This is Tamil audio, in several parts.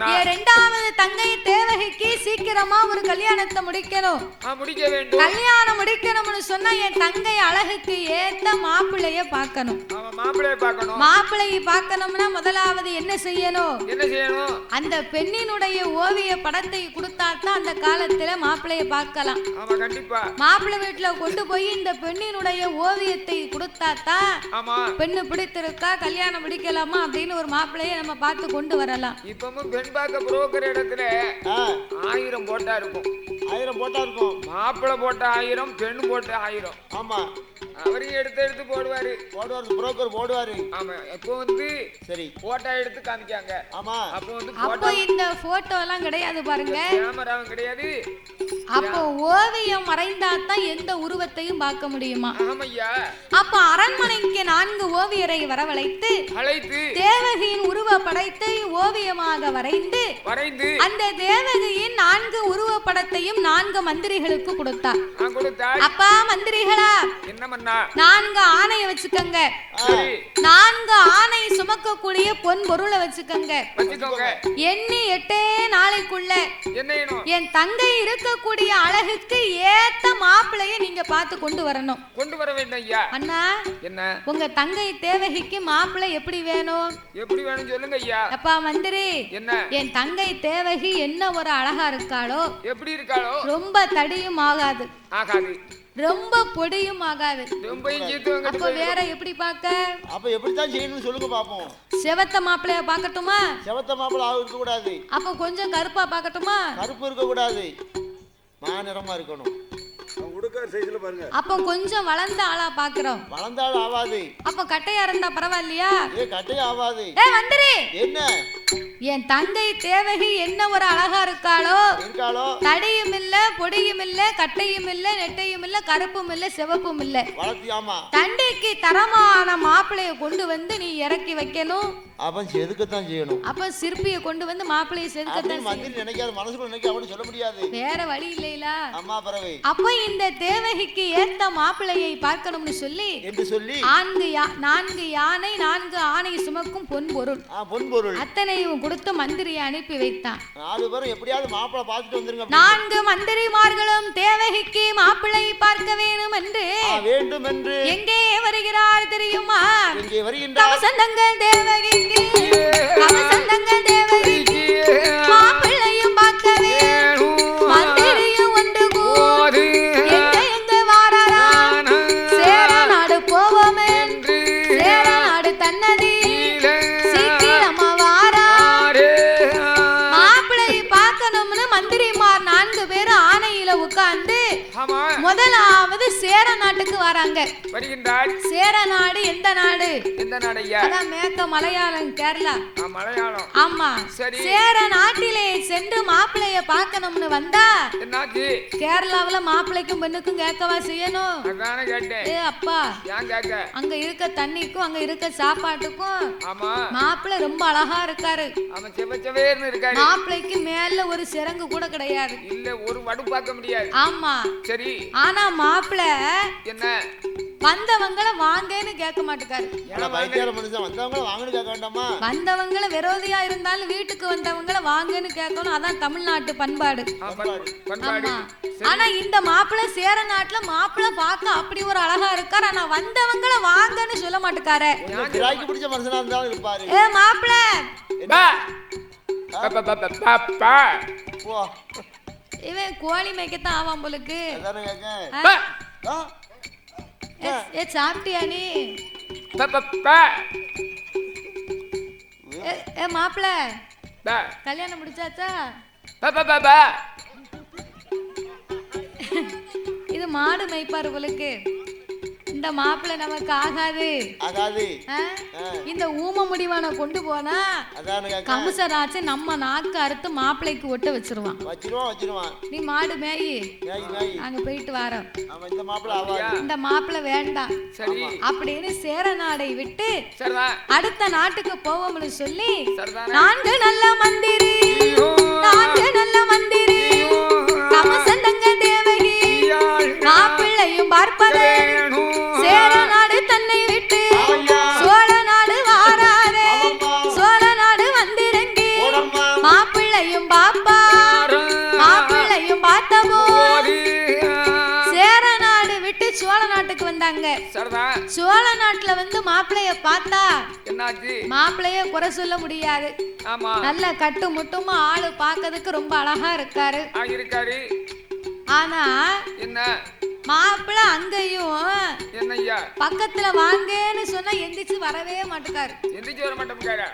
என் இரண்டாவது தங்கை தேவகிக்கு சீக்கிரமா ஒரு கல்யாணத்தை முடிக்கணும். முடிக்க வேண்டும். கல்யாணம் முடிக்கணும்னு சொன்னா என் தங்கை அழகுக்கு ஏத்த மாப்பிள்ளைய பார்க்கணும். மாப்பிள்ளையை பார்க்கணும்னா முதலாவது என்ன செய்யணும்? அந்த பெண்ணினுடைய ஓவிய படத்தை கொடுத்தாதான் அந்த காலத்துல மாப்பிள்ளைய பார்க்கலாம். மாப்பிள்ளை வீட்டுல கொண்டு போய் இந்த பெண்ணினுடைய ஓவியத்தை கொடுத்தாதான் பெண்ணு பிடித்திருக்கா கல்யாணம் முடிக்கலாமா அப்படின்னு ஒரு மாப்பிள்ளைய நம்ம பார்த்து கொண்டு வரலாம். இப்பவும் பெண் பார்க்க புரோக்கர் இடத்துல 1000 போட்டா இருக்கும். 1000 போட்டா இருக்கும். மாப்பிள்ளை போட்ட 1000, பெண் போட்ட 1000. ஆமா, அவரையும் எடுத்து போடுவாரு. புரோக்கர் போடுவாரு. ஆமா, இப்போ வந்து சரி போட்டோ எடுத்து காமிக்காங்க. ஆமா, அப்போ இந்த போட்டோ எல்லாம் கிடையாது பாருங்க, கேமராவும் கிடையாது. அப்போ ஓவியம் மறைந்தாதான் எந்த உருவத்தையும் பார்க்க முடியுமா? ஆமையா. அப்ப அரண்மனைக்கு 4 ஓவியரை வரவழைத்து தேவகியின் உருவ படத்தை ஓவியமாக வரைந்து அந்த தேவகியின் 4 உருவ படத்தையும் 4 மந்திரிகளுக்கு கொடுத்தார். அப்பா மந்திரிகளா, என்ன பண்ணா? 4 ஆணையை வச்சுக்கங்க. 4 ஆணை சுமக்கக்கூடிய பொன் பொருளை வச்சுக்கங்க. எண்ணி 8 நாளைக்குள்ள என் தங்கை இருக்கக்கூடிய அழகுக்கு ஏத்த மாப்பிளைய நீங்க பார்த்து கொண்டு வரணும். கொண்டு வர வேண்டும் ஐயா. அண்ணா, என்ன உங்க தங்கை தேவகிக்கு மாப்பிளை எப்படி வேணும்? எப்படி வேணும் சொல்லுங்க ஐயா. அப்பா மந்திரி, என்ன? என் தங்கை தேவகி என்ன ஒரு அழகா இருக்காளோ, எப்படி இருக்காளோ, ரொம்ப தடியும் ஆகாது, ரொம்ப பொடியும் ஆகாது. அப்ப வேற எப்படி பார்க்க? அப்ப எப்படி தான் செய்யணும் சொல்லுங்க பாப்போம். செவத்த மாப்பிளைய பார்க்கட்டுமா? செவத்த மாப்பிளை இருக்க கூடாது. அப்ப கொஞ்சம் கருப்பா பார்க்கட்டுமா? கருப்பு இருக்க கூடாது, மாநிறமா இருக்கணும். அப்ப கொஞ்சம் வளர்ந்த ஆளா பாக்குறோம். வளர்ந்த ஆள் ஆவாது. அப்ப கட்டையா இருந்தா பரவாயில்லையா? கட்டையா ஆவாது. மந்திரி, என்ன? என் தங்கை தேவகி என்ன ஒரு அழகா இருக்காளோ, தடியும் இல்ல, பொடியும் இல்ல, கட்டையும் இல்ல, நெட்டையும் இல்ல, கருப்பும் இல்ல, சிவப்பும் இல்ல. தண்டைக்கு தரமான மாப்பிளைய கொண்டு வந்து நீ இறக்கி வைக்கணும். அப்ப செதுக்கத்தான் செய்யணும். அப்ப சிற்பியை கொண்டு வந்து மாப்பிளைய செதுக்கத்தான் செய்யணும். நினைக்காத மனசுக்குள்ள நினைக்க அப்படி சொல்ல முடியாது. வேற வழி இல்லையா? அம்மா பரவை. அப்ப இந்த தேவகிக்கு ஏத்த மாப்பிளையை பார்க்கணும்னு சொல்லி 4 யானை 4 ஆணை சுமக்கும் பொன் பொருள் அத்தனையும் கொடுத்து மந்திரியை அனுப்பி வைத்தான். 4 பேரும் எப்படியாவது மாப்பிளை பார்த்துட்டு வந்துருங்க. 4 மந்திரிமார்களும் தேவகிக்கு மாப்பிளை பார்க்க வேண்டும் என்று எங்கே வருகிறார் தெரியுமா? எங்கே வருகின்றார்? கவசந்தங்கள் தேவகிக்கு, கவசந்தங்கள் தேவகிக்கு மாப்பிள்ளையும் பார்க்கவே மந்திரியும் ஒன்று கூடி எங்க வாராரா? சேர நாடு போவோமே, சேர நாடு தன்னதி சீக்கிரமா வாரா. மாப்பிள்ளையை பார்க்கணும்னு மந்திரிமார் 4 பேர் ஆணையில உட்கார்ந்து முதலாவது சேர நாட்டுக்கு வராங்க. சேர நாடு எந்த நாடு? அதான் மேற்க மலையாளம், கேரளா. ஆமா, சேர நாட்டிலே சென்று மாப்பிள்ளைய பார்க்கணும்னு வந்தா கேரளாவுல மாப்பிள்ளைக்கும் பெண்ணுக்கும் கேட்கவா செய்யணும்? அப்பா, அங்க இருக்க தண்ணிக்கும் அங்க இருக்க சாப்பாட்டுக்கும் மாப்பிள்ளை ரொம்ப அழகா இருக்காரு. மாப்பிள்ளைக்கு மேல ஒரு சிறங்கு கூட கிடையாது. ஆமா, சரி. ஆனா மாப்பிள்ள என்ன வந்தவங்கள வாங்கன்னு கேட்க மாட்டேக்காரு. வந்தவங்கள விரோதியா இருந்தாலும் வீட்டுக்கு வந்தவங்கள வாங்கன்னு கேட்கணும். அதான் தமிழ்நாட்டு பண்பாடு. ஆனா இந்த மாப்பிள்ள சேர நாட்டுல மாப்பிள்ள பார்க்க அப்படி ஒரு அழகா இருக்காரு. ஆனா வந்தவங்கள வாங்கன்னு சொல்ல மாட்டேக்காரு. மாப்பிள்ள இவன் கோழி மேய்க்கத்தான் ஆவான் போலுக்கு. சாப்பிட்டியா நீ? மாப்பிள்ள கல்யாணம் முடிச்சாச்சா? இது மாடு மேய்ப்பாரு போலுக்கு. இந்த மாப்பிள்ளை நமக்கு ஆகாது. இந்த ஊம முடிவான கொண்டு போனா கம்சராச்சு நம்ம நாக்கு அறுத்து மாப்பிள்ளைக்கு ஒட்ட வச்சிருவான். நீ மாடு மேயி, அங்க போயிட்டு வரோம். இந்த மாப்பிள்ளை வேண்டாம் அப்படின்னு சேர நாடை விட்டு அடுத்த நாட்டுக்கு போவோம்னு சொல்லி 4 நல்ல மந்திரி, 4 நல்ல மந்திரி கமசந்தங்க தேவகி மாப்பிள்ளையும் பார்ப்பதே சேர நாடு தன்னை விட்டு சோழ நாடு வாராதே. சோழ நாடு வந்திறங்கி மாப்பிள்ளை வந்தாங்க. சரிதான். சோழ நாட்டுல வந்து மாப்பிளைய பார்த்தா என்னாச்சு? மாப்பிளைய குறை சொல்ல முடியாது. ஆமா. நல்ல கட்டு முட்டுமா ஆளு பாக்கிறதுக்கு ரொம்ப அழகா இருக்காரு. இருக்காரு. ஆனா என்ன மாப்பிள்ள அங்கேயும் என்னய்யா பக்கத்துல வாங்கன்னு சொன்னா எந்திரிச்சு வரவே மாட்டேக்காரு. எந்திரிச்சு வர மாட்டேங்காரா?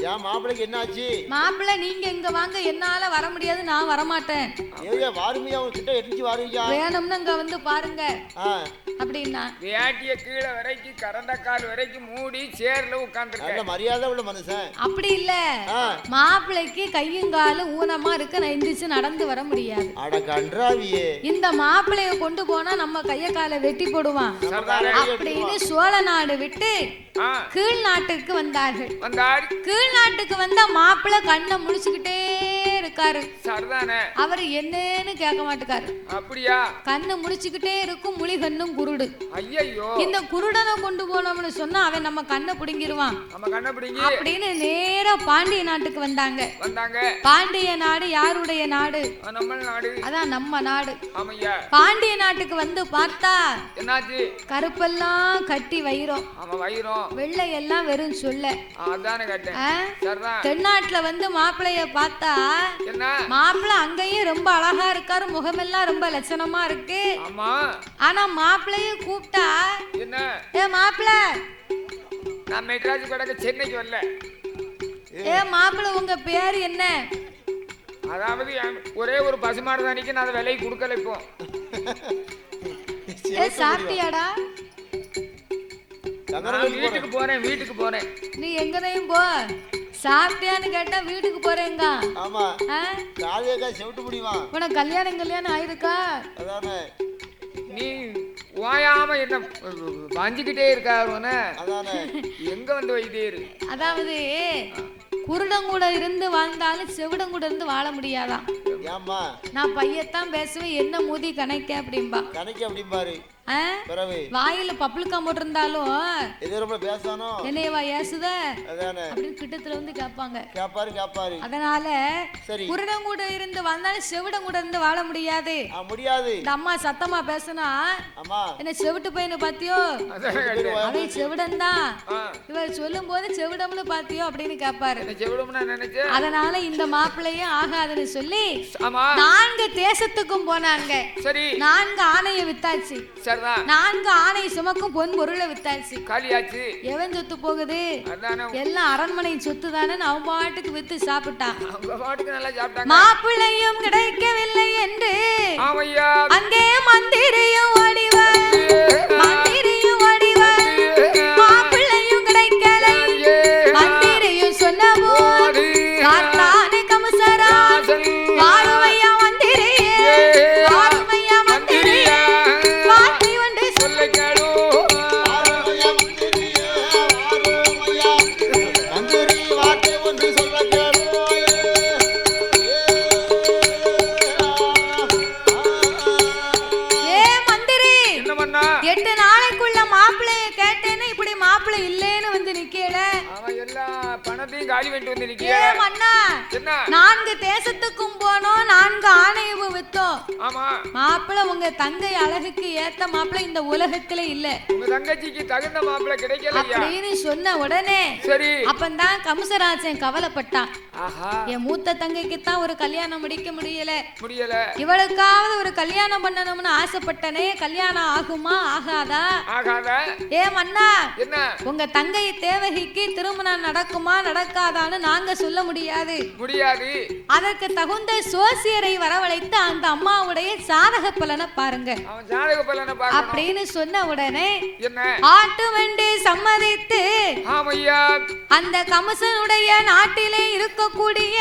ஏன் மாப்பிளைக்கு என்ன ஆச்சு? மாப்பிள்ள நீங்க இங்க வாங்க, என்னால வர முடியாது, நான் வர மாட்டேன். ஏய்யா வாருமையா, அவங்க கிட்ட எட்டிச்சு வாருமையா. வேணும்னு இங்க வந்து பாருங்க அப்படின்னா வேட்டிய கீழே வரைக்கும் கரண்ட கால் வரைக்கும் மூடி சேர்ல உட்கார்ந்துருக்க மரியாதை உள்ள மனுஷன். அப்படி இல்ல, மாப்பிள்ளைக்கு கையும் காலும் ஊனமா இருக்கு, நான் எந்திரிச்சு நடந்து வர முடியாது. அட கன்றாவியே, இந்த மாப்பிள்ளைய கொண்டு போனா நம்ம கைய காலை வெட்டி போடுவான் அப்படின்னு சோழ நாடு விட்டு கீழ் நாட்டுக்கு வந்தார்கள். கீழ் நாட்டுக்கு வந்தா மாப்பிள்ளை கண்ணை முடிச்சுக்கிட்டே இருக்காரு. அவரு என்னன்னு கேட்க மாட்டுக்காரு. அப்படியா? கண்ணு முடிச்சுக்கிட்டே இருக்கும், முழி கண்ணும் குருடு. ஐயோ, இந்த குருடனை கொண்டு போனோம்னு சொன்னா அவன் நம்ம கண்ணை பிடுங்கிடுவான் அப்படின்னு நேரா பாண்டிய நாட்டுக்கு வந்தாங்க. பாண்டிய நாடு யாருடைய நாடு? அதான் நம்ம நாடு. பாண்டிய நாட்டுக்கு வந்து பார்த்தா என்னாச்சு? கருப்பெல்லாம் கட்டி வைரம், வெள்ளை எல்லாம் வெறும் சொல்ல. தென்னாட்டுல வந்து மாப்பிளைய பார்த்தா மாப்பிள்ள அங்கேயும் ரொம்ப அழகா இருக்காரு, முகமெல்லாம் ரொம்ப லட்சணமா இருக்கு. ஆனா மாப்பிளைய கூப்பிட்டா ஏ மாப்பிள்ள, நான் மெட்ராஸ் கடக்க சென்னைக்கு வரல. ஏ மாப்பிள்ள உங்க பேர் என்ன? அதாவது ஒரே ஒரு பசுமாடு தானிக்கு நான் விலை கொடுக்கல. இப்போ சாப்பிட்டியாடா? வீட்டுக்கு போறேன். நீ எங்கனையும் போ. சாப்பிட்டியான்னு கேட்டா வீட்டுக்கு போறேங்க. ஆமா, காலையில செவிட்டு முடியுமா? உனக்கு கல்யாணம் ஆயிருக்கா? அதானே, நீ ஓயாம என்ன வாஞ்சிக்கிட்டே இருக்காருன்னு எங்க வந்து வைத்தியரு. அதாவது குருடங்கூட இருந்து வாழ்ந்தாலும் செவிடங்கூட இருந்து வாழ முடியாதான். நான் பையத்தான் பேசுவேன், என்ன மூதி கணக்க அப்படின்பா. வாயில பப்ளிக்கா போட்டிருந்தாலும் என்னையவா ஏசுத அப்படின்னு கிட்டத்துல வந்து கேட்பாங்க. அதனால குருடம் கூட இருந்து வாழ்ந்தாலும் செவிடம் கூட இருந்து வாழ முடியாது. இந்த அம்மா சத்தமா பேசுனா என்ன செவிட்டு பையனு பாத்தியோ, அவன் செவிடன் தான், இவர் சொல்லும் போது செவிடம்னு பாத்தியோ அப்படின்னு கேட்பாரு. அதனால இந்த மாப்பிள்ளையும் ஆகாதுன்னு சொல்லி 4 தேசத்துக்கும் போனாங்க. 4 ஆணைய வித்தாச்சு. 4 ஆணை சுமக்கும் பொன் பொருளை வித்தாச்சு. காலியாச்சு. எவன் சொத்து போகுது? எல்லாம் அரண்மனை சொத்து தானே, அவன் பாட்டுக்கு வித்து சாப்பிட்டான். மாப்பிள்ளையும் கிடைக்கவில்லை என்று அங்கே மந்திரியும் ஓடிவார். மந்திரியும் ஓடிவார், மாப்பிள்ளையும் கிடைக்கல. மந்திரியும் சொன்ன போது காத்தானே கமுசராஜ் வாருமையா மந்திரியே, வாருமையா மந்திரியே, வார்த்தை ஒன்று சொல்ல கேளோ. மந்திரி வார்த்தை ஒன்று சொல்ல கேளோ. ஏ மந்திரி, 8 நாளைக்குள்ள மாப்பிள்ளைய கேட்டேன்னு இப்படி மாப்பிள்ளை இல்லேன்னு வந்து நிக்கல. அவன் எல்லா பணத்தையும் காலி பண்ணிட்டு வந்து நிக்கல. ஏ மன்னா, 4 தேசத்துக்கும் போனோம், 4 ஆணையவும் வித்தோம். மாப்பிள்ளை உங்க தங்கை அழகுக்கு ஏத்த மாப்பிள்ளை இந்த உலகத்துல இல்ல. உங்க தங்கச்சிக்கு தகுந்த மாப்பிள்ளை கிடைக்கல அப்படின்னு சொன்ன உடனே அப்பந்தான் கமுசராஜன் கவலைப்பட்டான். என் மூத்த தங்கைக்கு தான் ஒரு கல்யாணம் முடிக்க முடியல, இவளுக்காவது ஒரு கல்யாணம் பண்ணணும்னு ஆசைப்பட்டனே, கல்யாணம் ஆகுமா ஆகாதா? ஏ மன்னா, உங்க தங்கை தேவகிக்கு திருமணம் நடக்குமா நடக்காதான்னு நாங்க சொல்ல முடியாது. அதற்கு தகுந்த சோசியரை வரவழைத்து அந்த அம்மாவுடைய சாதக பலனை பாருங்க அப்படின்னு சொன்ன உடனே ஆட்டு வண்டி சம்மதித்து அந்த கமசனுடைய நாட்டிலே இருக்கக்கூடிய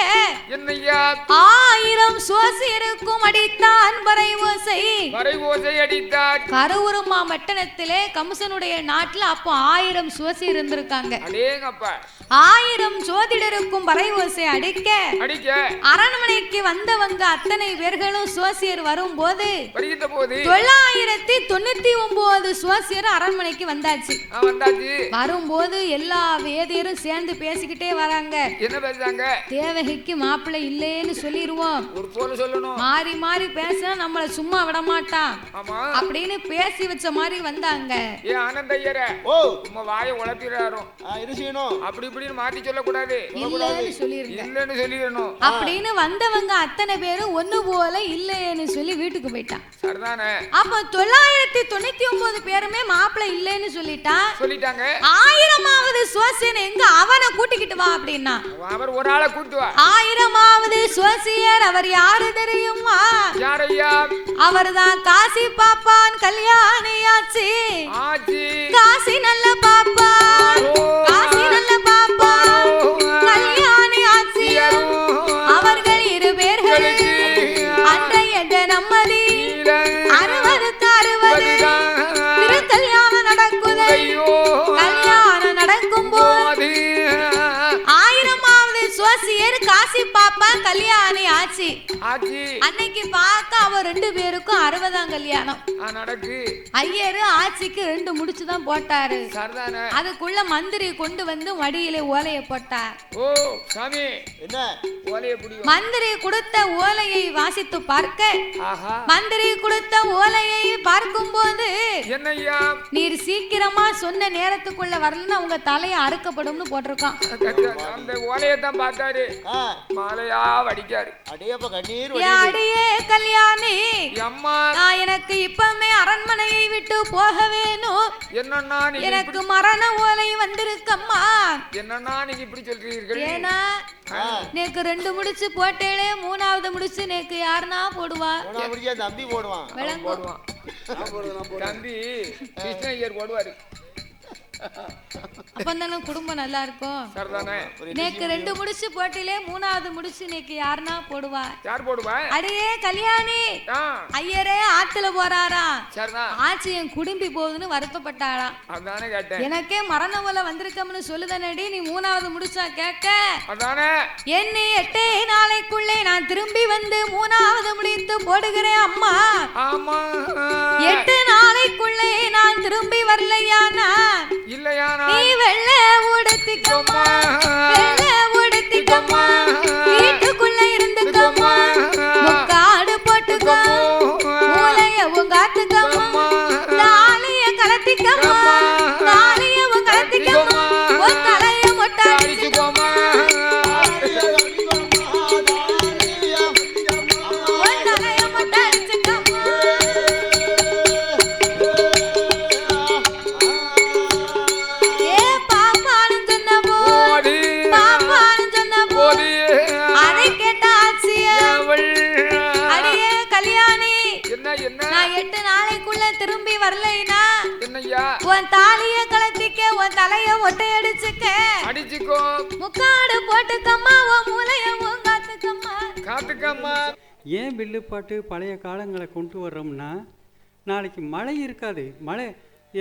1000 சோசியருக்கும் அடித்தான் வரை ஓசை. கருவுருமா மட்டணத்திலே கமசனுடைய நாட்டுல அப்போ 1000 சோசியர் இருந்திருக்காங்க. 1000 சோதிடருக்கும் பறை ஓசை அடிக்க அரண்மனைக்கு வந்தவங்க அத்தனை பேர்களும் சோசியர் வரும்போது 999 சோசியர் அரண்மனைக்கு வந்தாச்சு. வரும்போது எல்லா வேதியரும் சேர்ந்து பேசிக்கிட்டே வராங்க. என்ன பேசுறாங்க? தேவகைக்கு மாப்பிள்ளை இல்லேன்னு சொல்லிடுவோம், மாறி மாறி பேசினா நம்மள சும்மா விட மாட்டான் அப்படின்னு பேசி வச்ச மாதிரி வந்தாங்க. வாயை உளப்பிடுறாரோ அப்படி இப்படின்னு மாத்தி சொல்லக்கூடாது, சொல்லிடணும் அப்படின்னு வந்தவங்க அத்தனை பேரும் ஒண்ணு போல இல்லைன்னு சொல்லி வீட்டுக்கு போயிட்டான். அப்ப 999 பேருமே மாப்பிள்ளை இல்லைன்னு சொல்லிட்டாங்க. 1000வது சோசியன் எங்க அவனை கூட்டிக்கிட்டு வா அப்படின்னா அவர் ஒரு ஆளை கூட்டிட்டு வா. 1000வது சோசியர் அவர் யாரு தெரியுமா? அவர்தான் காசி பாப்பான் கல்யாணியாச்சு. காசி நல்ல பாப்பா, காசி நல்ல பாப்பா கல்யாணி ஆச்சு. அவர்கள் 2 பேர்கள் அன்றைய நம்மதி 60க்கு 60 திருக்கல்யாணம் நடக்குது. கல்யாணம் நடக்கும் போது 1000வது சோசியர் காசி பாப்பா கல்யாணி ஆச்சு. அன்னைக்கு பார்க்க அவ 2 பேருக்கும் 60ஆம் கல்யாணம் நடக்கு. ஐயரு ஆட்சிக்கு 2 முடிச்சுதான் போட்டாரு. அதுக்குள்ள மந்திரி கொண்டு வந்து மடியிலே ஓலையை போட்டார். மந்திரி கொடுத்த ஓலையை வாசித்து பார்க்க, மந்திரி கொடுத்த ஓலையை பார்க்கும் போது, நீர் சீக்கிரமா சொன்ன நேரத்துக்குள்ள வரலன்னா உங்க தலையை அறுக்கப்படும்னு போட்டிருக்கான். அந்த ஓலையை தான் பார்த்தாரு, மாலையா வடிக்காரு. அடியே கல்யாணி, நான் எனக்கு இப்பமே அரண்மனையை விட்டு போக வேணும். என்னன்னா எனக்கு மரண ஓலை வந்திருக்கம்மா. என்னன்னா நீங்க இப்படி சொல்றீர்கள்? ஏன்னா நேக்கு 2 முடிச்சு போட்டேளே, 3வது முடிச்சு நேக்கு யாருன்னா போடுவா? தம்பி போடுவான். தம்பி கிருஷ்ணய்யர் போடுவாரு. அப்பந்தானே குடும்பம் நல்லா இருக்கும். நேக்கு 2 முடிச்சு போட்டிலே 3வது முடிச்சு நேக்கு யாருன்னா போடுவா? யார் போடுவா? அடியே கல்யாணி, ஐயரே ஆத்துல போறாராம். ஆச்சு என் குடும்பி போகுதுன்னு வருத்தப்பட்டாராம். அதானே கேட்டேன். எனக்கே மரண ஓலை வந்திருக்கம்னு சொல்லுதானடி, நீ 3வது முடிச்சா கேட்க. அதானே என்ன 8 நாளைக்குள்ளே நான் திரும்பி வந்து 3வது முடித்து போடுகிறேன் அம்மா. ஆமா, 8 நாளைக்குள்ளே நான் திரும்பி வரலையானா நீ வெள்ள உடுத்திக்கம்மா, வெள்ள உடுத்திக்கம்மா, வீட்டுக்குள்ள இருந்துக்கம்மா, முக்காடு போட்டுக்கம்மா, மூளையவும் காத்துக்கம்மா, தாலிய கலத்திக்கம்மா, தாலியவும் கலத்திக்கம்மா, உன் தலைய மொட்டை அடிச்சுக்கம்மா, உன் தலைய மொட்டை அடிச்சுக்கம்மா. அதை கேட்ட அடியே கல்யாணி, நான் 8 நாளைக்குள்ள திரும்பி வரலைனா உன் தாலிய கலத்திக்க, உன் தலைய ஒட்டை அடிச்சுக்கோ, முக்காடு போட்டுக்கம்மா, உன் மூளையவும் காத்துக்கம்மா. ஏன் வில்லுப்பாட்டு பழைய காலங்களை கொண்டு வர்றோம்னா, நாளைக்கு மழை இருக்காது. மழை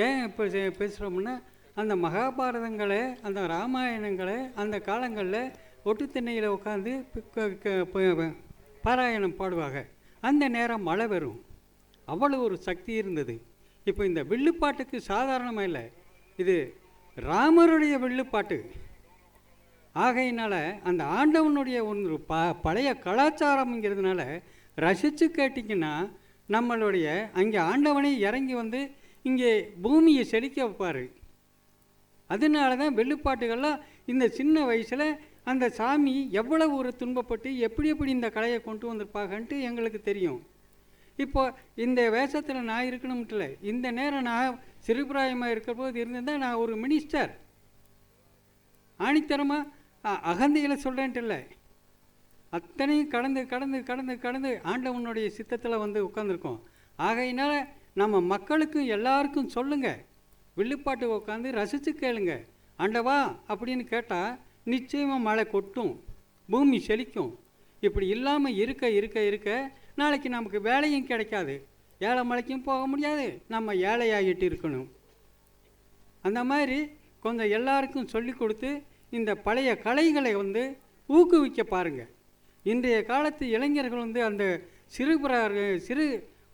ஏன் இப்போ பேசுகிறோம்னா, அந்த மகாபாரதங்களை, அந்த ராமாயணங்களை அந்த காலங்களில் ஒட்டு திண்ணையில் உட்காந்து பாராயணம் பாடுவாங்க. அந்த நேரம் மழை வரும். அவ்வளோ ஒரு சக்தி இருந்தது. இப்போ இந்த வில்லுப்பாட்டுக்கு சாதாரணமாக இல்லை, இது ராமருடைய வில்லுப்பாட்டு. ஆகையினால் அந்த ஆண்டவனுடைய ஒரு பழைய கலாச்சாரம்ங்கிறதுனால ரசித்து கேட்டிங்கன்னா நம்மளுடைய அங்கே ஆண்டவனை இறங்கி வந்து இங்கே பூமியை செழிக்க வைப்பார். அதனால தான் வெள்ளுப்பாட்டுகள்லாம் இந்த சின்ன வயசில் அந்த சாமி எவ்வளவு ஒரு துன்பப்பட்டு எப்படி எப்படி இந்த கலையை கொண்டு வந்திருப்பாங்கன்ட்டு எங்களுக்கு தெரியும். இப்போ இந்த வேஷத்தில் நான் இருக்கணும்ட்டில்ல, இந்த நேரம் நான் சிறுபிராயமாக இருக்கிற போது இருந்திருந்தால் நான் ஒரு மினிஸ்டர். ஆணித்தரமாக அகந்தையில் சொல்கிறேன்ட்டு இல்லை, அத்தனையும் கடந்து கடந்து கடந்து கடந்து ஆண்டவனுடைய சித்தத்தில் வந்து உட்காந்துருக்கோம். ஆகையினால் நம்ம மக்களுக்கும் எல்லாருக்கும் சொல்லுங்கள், வில்லுப்பாட்டு உட்காந்து ரசித்து கேளுங்க. ஆண்டவா அப்படின்னு கேட்டால் நிச்சயமாக மழை கொட்டும், பூமி செழிக்கும். இப்படி இல்லாமல் இருக்க இருக்க இருக்க நாளைக்கு நமக்கு வேலையும் கிடைக்காது, ஏழை மலைக்கும் போக முடியாது, நம்ம ஏழையாகிட்டு இருக்கணும். அந்த மாதிரி கொஞ்சம் எல்லாருக்கும் சொல்லி கொடுத்து இந்த பழைய கலைகளை வந்து ஊக்குவிக்க பாருங்கள். இன்றைய காலத்து இளைஞர்கள் வந்து அந்த சிறு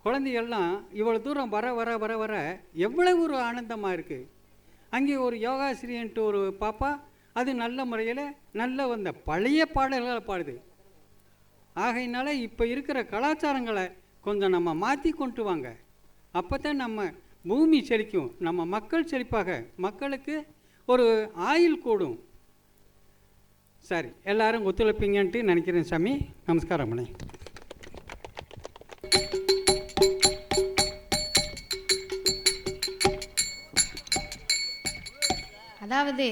குழந்தைகள்லாம் இவ்வளோ தூரம் வர வர வர வர எவ்வளவு ஒரு ஆனந்தமாக இருக்குது. அங்கே ஒரு யோகாசிரியன்ட்டு ஒரு பாப்பா அது நல்ல முறையில் நல்ல வந்த பழைய பாடல்களை பாடுது. ஆகையினால இப்போ இருக்கிற கலாச்சாரங்களை கொஞ்சம் நம்ம மாற்றி கொண்டு வாங்க. அப்போ தான் நம்ம பூமி செழிக்கும், நம்ம மக்கள் செழிப்பாக, மக்களுக்கு ஒரு ஆயுள் கூடும். சரி, எல்லாரும் ஒத்துழைப்பீங்கன்ட்டு நினைக்கிறேன் சாமி. நமஸ்காரம் பண்ணி. அதாவது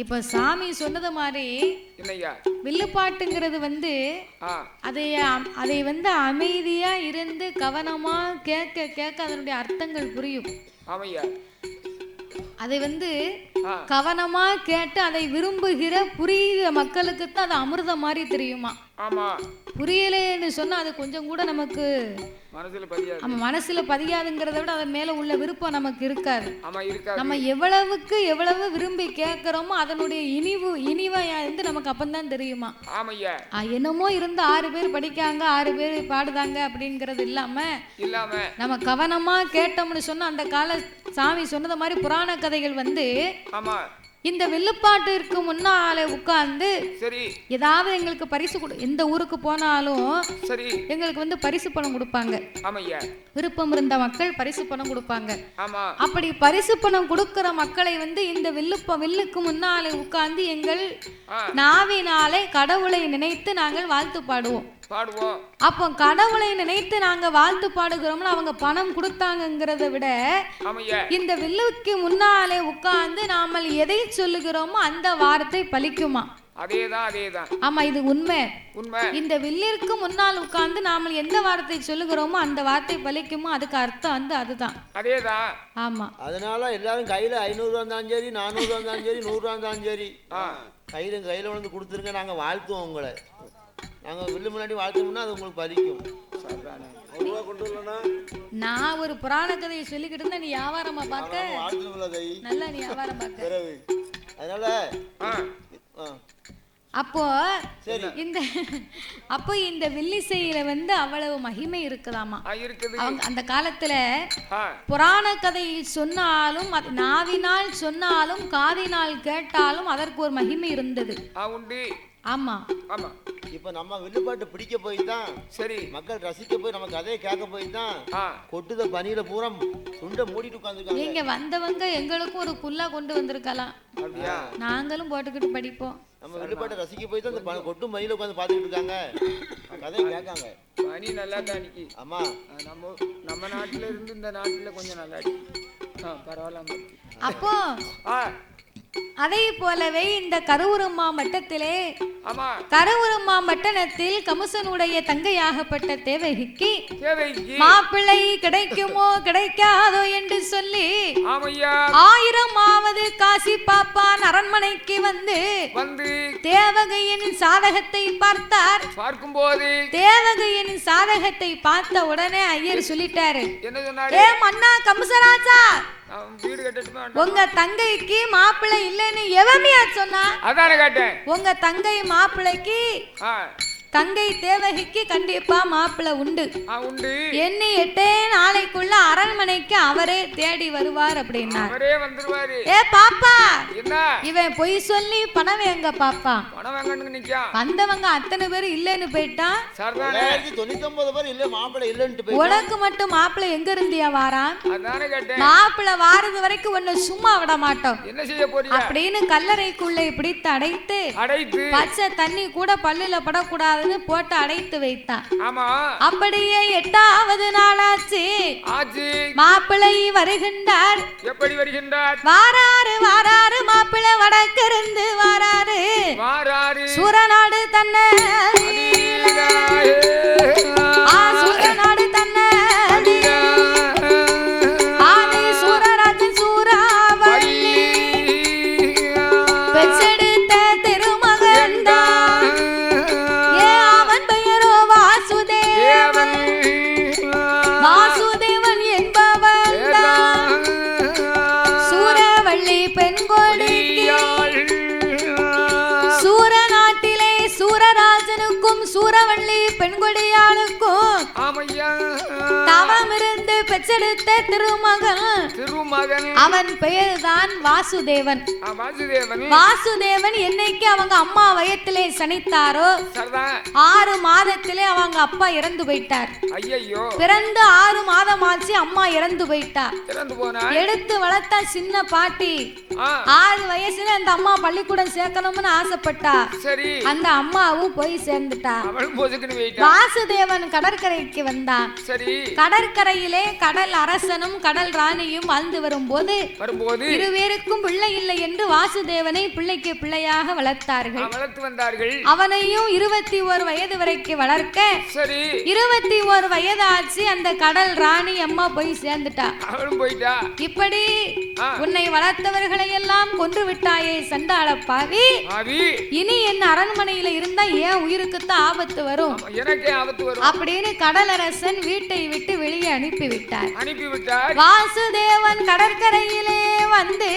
இப்ப சாமி சொன்னது மாதிரி வில்லுப்பாட்டுங்கிறது வந்து அதை வந்து அமைதியா இருந்து கவனமா கேட்க கேட்க அதனுடைய அர்த்தங்கள் புரியும். அதை வந்து கவனமா கேட்டு அதை விரும்புகிற புரியுற மக்களுக்கு தான் அது அமிர்தம் மாதிரி தெரியுமா. புரியலேன்னு சொன்னா அது கொஞ்சம் கூட நமக்கு மனசுல பதியாதுங்கிறத விட அதன் மேல உள்ள விருப்பம் நமக்கு இருக்காது. நம்ம எவ்வளவுக்கு எவ்வளவு விரும்பி கேட்கிறோமோ அதனுடைய இனிவை வந்து நமக்கு அப்பந்தான் தெரியுமா. என்னமோ இருந்து 6 பேர் படிக்காங்க 6 பேர் பாடுதாங்க அப்படிங்கிறது இல்லாம நம்ம கவனமா கேட்டோம்னு சொன்னா அந்த கால சாமி சொன்னது மாதிரி புராண கதைகள் வந்து இந்த வில்லுப்பாட்டிற்கு முன்னாலே உட்கார்ந்து ஏதாவது எங்களுக்கு பரிசு எந்த ஊருக்கு போனாலும் எங்களுக்கு வந்து பரிசு பணம் கொடுப்பாங்க. விருப்பம் இருந்த மக்கள் பரிசு பணம் கொடுப்பாங்க. அப்படி பரிசு பணம் கொடுக்கிற மக்களை வந்து இந்த வில்லுக்கு முன்னாலே உட்கார்ந்து எங்கள் நாவினாலே கடவுளை நினைத்து நாங்கள் வாழ்த்து பாடுவோம். அப்போ கடவுளை நினைத்து நாங்க வாழ்த்து பாடுகிறோம்னு அவங்க பணம் கொடுத்தாங்கிறத விட இந்த வில்லுக்கு முன்னாலே உட்கார்ந்து நாம எதை சொல்லுகிறோமோ அந்த வார்த்தை பலிக்குமா. அதேதான். ஆமா, இது உண்மை. இந்த வில்லிற்கு முன்னால் உட்கார்ந்து நாம எந்த வார்த்தை சொல்லுகிறோமோ அந்த வார்த்தை பலிக்குமோ அதுக்கு அர்த்தம் வந்து அதுதான். அதேதான். ஆமா, அதனால எல்லாரும் கையில 500 இருந்தாலும் சரி 400 இருந்தாலும் சரி 100 இருந்தாலும் சரி கையில வந்து கொடுத்துருங்க. நாங்க வாழ்த்துவோம் உங்களை. நாங்க வில்லு முன்னாடி வாழ்த்தோம்னா அது உங்களுக்கு பலிக்கும். நான் ஒரு புராண கதையை சொல்லிக்கிட்டு இருந்தா நீ வியாபாரமா பார்க்க நல்லா நீ வியாபாரம் பார்க்க. அதனால அப்போ இந்த வில்லிசையில வந்து அவ்வளவு மகிமை இருக்குதாமா. அந்த காலத்துல புராண கதை சொன்னாலும் நாவினால் சொன்னாலும் காதினால் கேட்டாலும் அதற்கு ஒரு மகிமை இருந்தது. ஆமா, இப்ப நம்ம வில்லுப்பாட்டு பிடிக்க போய் தான் சரி மக்கள் ரசிக்க போய் நம்ம கதையை கேட்க போய் தான் கொட்டுத பனியில பூரா சுண்ட மூடிட்டு உட்கார்ந்துருக்காங்க. நீங்க வந்தவங்க எங்களுக்கும் ஒரு குல்லா கொண்டு வந்திருக்கலாம், நாங்களும் போட்டுக்கிட்டு படிப்போம். நம்ம வில்லுப்பாட்டை ரசிக்க போய் தான் இந்த கொட்டும் பனியில உட்கார்ந்து பாத்துக்கிட்டு இருக்காங்க, கதையை கேட்காங்க. பனி நல்லா தான் அன்னைக்கு. ஆமா, நம்ம நாட்டுல இருந்து இந்த நாட்டுல கொஞ்சம் நல்லா பரவாயில்ல. அப்போ அதே போலவே இந்த கருவூரம்மா மட்டத்திலே கருவூரம்மாம்பட்டணத்தில் கமுசனுடைய தங்கையாகப்பட்ட தேவகிக்கு மாப்பிள்ளை கிடைக்குமோ கிடைக்காதோ என்று சொல்லி 1000ஆவது காசி பாப்பான் அரண்மனைக்கு வந்து தேவகையின் சாதகத்தை பார்த்தார். பார்க்கும்போது தேவகையின் சாதகத்தை பார்த்த உடனே ஐயர் சொல்லிட்டாரு, ஏ மன்னா கமுசராஜா, உங்க தங்கைக்கு மாப்பிள்ளை இல்லைன்னு எவமையா சொன்னா? அதானே கேட்டேன். உங்க தங்கை மாப்பிள்ளைக்கு தங்கை தேவகிக்கு கண்டிப்பா மாப்பிள்ளை உண்டு. என்ன 8 நாளைக்குள்ள அரண்மனைக்கு அவரே தேடி வருவார் அப்படின்னா. ஏ பாப்பா, இவன் பொய் சொல்லி பணம் எங்க பாப்பா? வந்தவங்க அத்தனை பேர் இல்லன்னு போயிட்டான். 99 பேர் இல்ல மாப்பிள்ளை இல்லன்னு போயிட்டான். உனக்கு மட்டும் மாப்பிள்ளை எங்க இருந்தியா வாரான்? மாப்பிள்ளை வாரது வரைக்கும் ஒன்னு சும்மா விட மாட்டோம் அப்படின்னு கல்லறைக்குள்ள பிடித்து அடைத்து பச்சை தண்ணி கூட பல்லுல படக்கூடாது போட்டு அடைத்து வைத்தான். அப்படியே 8வது நாளாச்சு, மாப்பிள்ளை வருகின்றார். எப்படி வருகின்றார்? வாராரு மாப்பிள்ளை வடக்கிருந்து வாராரு. சூரநாடு தன்னை சூரநாடு தன்னை ஆதி சூரராஜன் சூறாவளி பெற்றெடுத்த திருமகன் தான். வாசுதேவன் என்பவன் தான் சூரவள்ளி பெண்கொடிக்கு பெண்கொடியாளுக்கும் ஆமையா தவம் இருந்து பெற்றெடுத்த திருமகன் அவன் பெயர்தான் வாசுதேவன். வாசுதேவன் என்னைக்கு அவங்க அம்மா வயத்திலே சனித்தாரோ 6 மாதத்திலே அவங்க அப்பா இறந்து போயிட்டார். பிறந்து 6 மாதம் ஆச்சு, அம்மா இறந்து போயிட்டார். எடுத்து வளர்த்த சின்ன பாட்டி 6 வயசுல அந்த அம்மா பள்ளிக்கூடம் சேர்க்கணும்னு ஆசைப்பட்டா. அந்த அம்மாவும் போய் சேர்ந்துட்டா. வாசுதேவன் கடற்கரைக்கு வந்தான். கடற்கரையிலே கடல் அரசனும் கடல் ராணியும் வாழ்ந்து வரும்போது இருவேருக்கும் பிள்ளை இல்லை என்று வாசுதேவனை பிள்ளைக்கு பிள்ளையாக வளர்த்தார்கள். அவனையும் 21 வயது வரைக்கும் வளர்க்க 21 வயது ஆச்சு. அந்த கடல் ராணி அம்மா போய் சேர்ந்துட்டா. இப்படி உன்னை வளர்த்தவர்களை எல்லாம் கொன்று விட்டாயே சண்டாள பாவி, இனி என் அரண்மனையில இருந்தா ஏன் உயிருக்குத்தான் ஆபத்து வரும் அப்படின்னு கடலரசன் வீட்டை விட்டு வெளியே அனுப்பிவிட்டார். வாசுதேவன் கடற்கரையிலே வந்து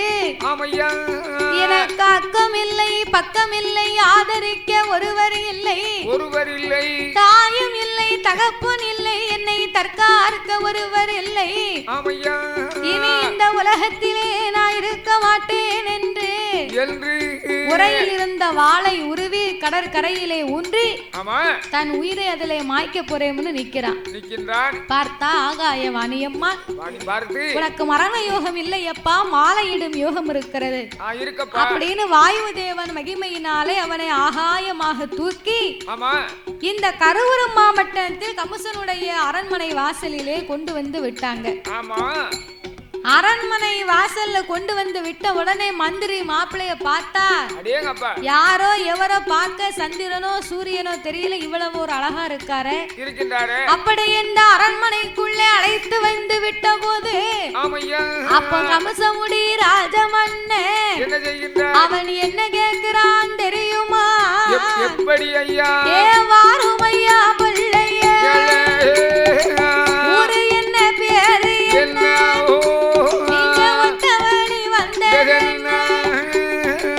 எனக்கு அக்கம் இல்லை பக்கம் இல்லை, ஆதரிக்க ஒருவர் இல்லை, தாயும் இல்லை தகப்பன் இல்லை, என்னை தற்காக்க ஒருவர் இல்லை, இனி இந்த உலகத்திலே நான் இருக்க மாட்டேன் என்று உரையில் இருந்த வாளை உருவி கடற்கரையிலே ஊன்றி தன் உயிரை அதிலே மாய்க்க போறேன்னு நிக்கிறான். பார்த்தா ஆகாயவாணியம்மா, உனக்கு மரண யோகம் இல்லையப்பா, மாலையிடும் யோகம் இருக்கிறது அப்படின்னு வாயுதேவன் மகிமையினாலே அவனை ஆகாயமாக தூக்கி இந்த கருவூரம் மாவட்டத்தில் கமுசனுடைய அரண்மனை வாசலிலே கொண்டு வந்து விட்டாங்க. அரண்மனை வாசல்ல கொண்டு வந்து விட்ட உடனே மந்திரி மாப்பிளைய பார்த்தா யாரோ எவரோ பார்க்க சந்திரனோ சூரியனோ தெரியல, இவ்வளவு ஒரு அழகா இருக்காரு. அப்படி இந்த அரண்மனைக்குள்ளே அழைத்து வந்து விட்ட போது அப்ப கமுசமுடி ராஜமன்னே அவன் என்ன கேட்கிறான் தெரியுமா? ஏ வாரும் ஐயா பிள்ளையே, ஊரு என்ன பேரு என்ன,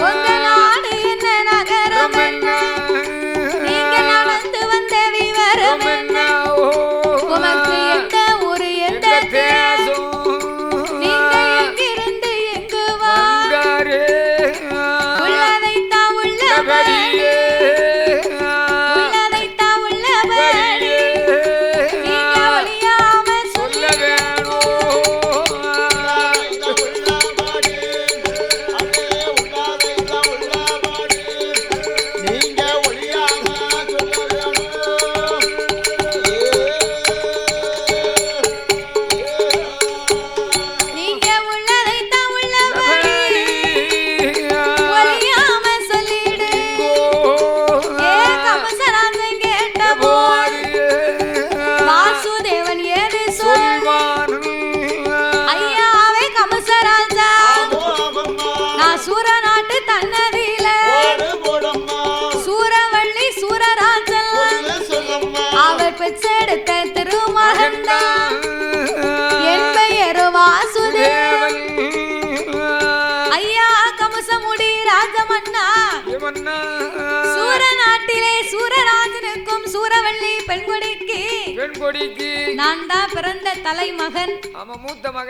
உங்க நாடு என்ன நகரம் என்ன, நீங்க நடந்து வந்த விவரம் என்ன, உமக்கு எந்த ஊரு எந்த தேசம், நீங்க எங்கிருந்து எங்கு வாரு, உள்ளதைத்தான் உள்ளபடி நீங்க ஒழியாம சொல்ல பெற்றெடுத்த திருமகன் என் பெயர் வாசுதேவன். ஐயா கமுசமுடி ராஜமன்னா, சூர நாட்டிலே சூரராஜனுக்கும் சூரவள்ளி பெண்கொடிக்கு நான் தான் பிறந்த தலைமகன்.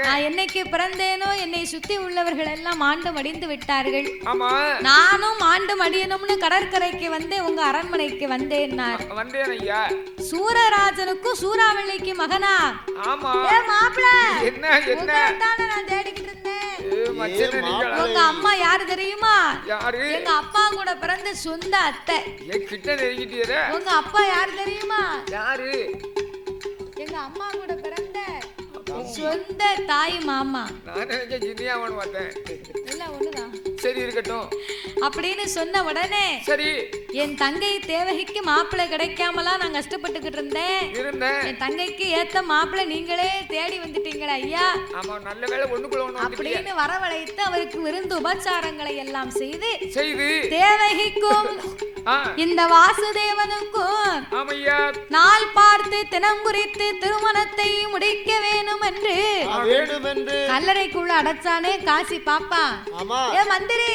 நான் என்னைக்கு பிறந்தேனோ என்னை சுத்தி உள்ளவர்கள் எல்லாம் ஆண்டு மடிந்து விட்டார்கள். நானும் ஆண்டு மடியணும்னு கடற்கரைக்கு வந்து உங்க அரண்மனைக்கு வந்தேன். சூரராஜனுக்கும் சூறாவளிக்கு மகனா? மாப்பிள்ள நான் தேடிக்கிட்டு இருந்தேன். உங்க அம்மா யாரு தெரியுமா? எங்க அப்பா கூட பிறந்த சொந்த அத்தை. உங்க அப்பா யாரு தெரியுமா? எங்க அம்மா கூட பிறந்த சொந்த தாய் மாமா. சரி இருக்கட்டும் அப்படின்னு சொன்ன உடனே என் தங்கை தேவகிக்கு மாப்பிள்ளை கிடைக்காமலா நான் கஷ்டப்பட்டுக்கிட்டு இருந்தேன். என் தங்கைக்கு ஏத்த மாப்பிள்ளை நீங்களே தேடி வந்துட்டீங்களா ஐயா? அப்படின்னு வரவழைத்து அவருக்கு விருந்து உபச்சாரங்களை எல்லாம் செய்து தேவகிக்கும் இந்த வாசுதேவனுக்கும் நாள் பார்த்து தினம் குறித்து திருமணத்தை முடிக்க வேணும் வேண்டும் என்று கல்லறைக்குள்ள அடைச்சானே காசி பாப்பா. ஏ மந்திரி,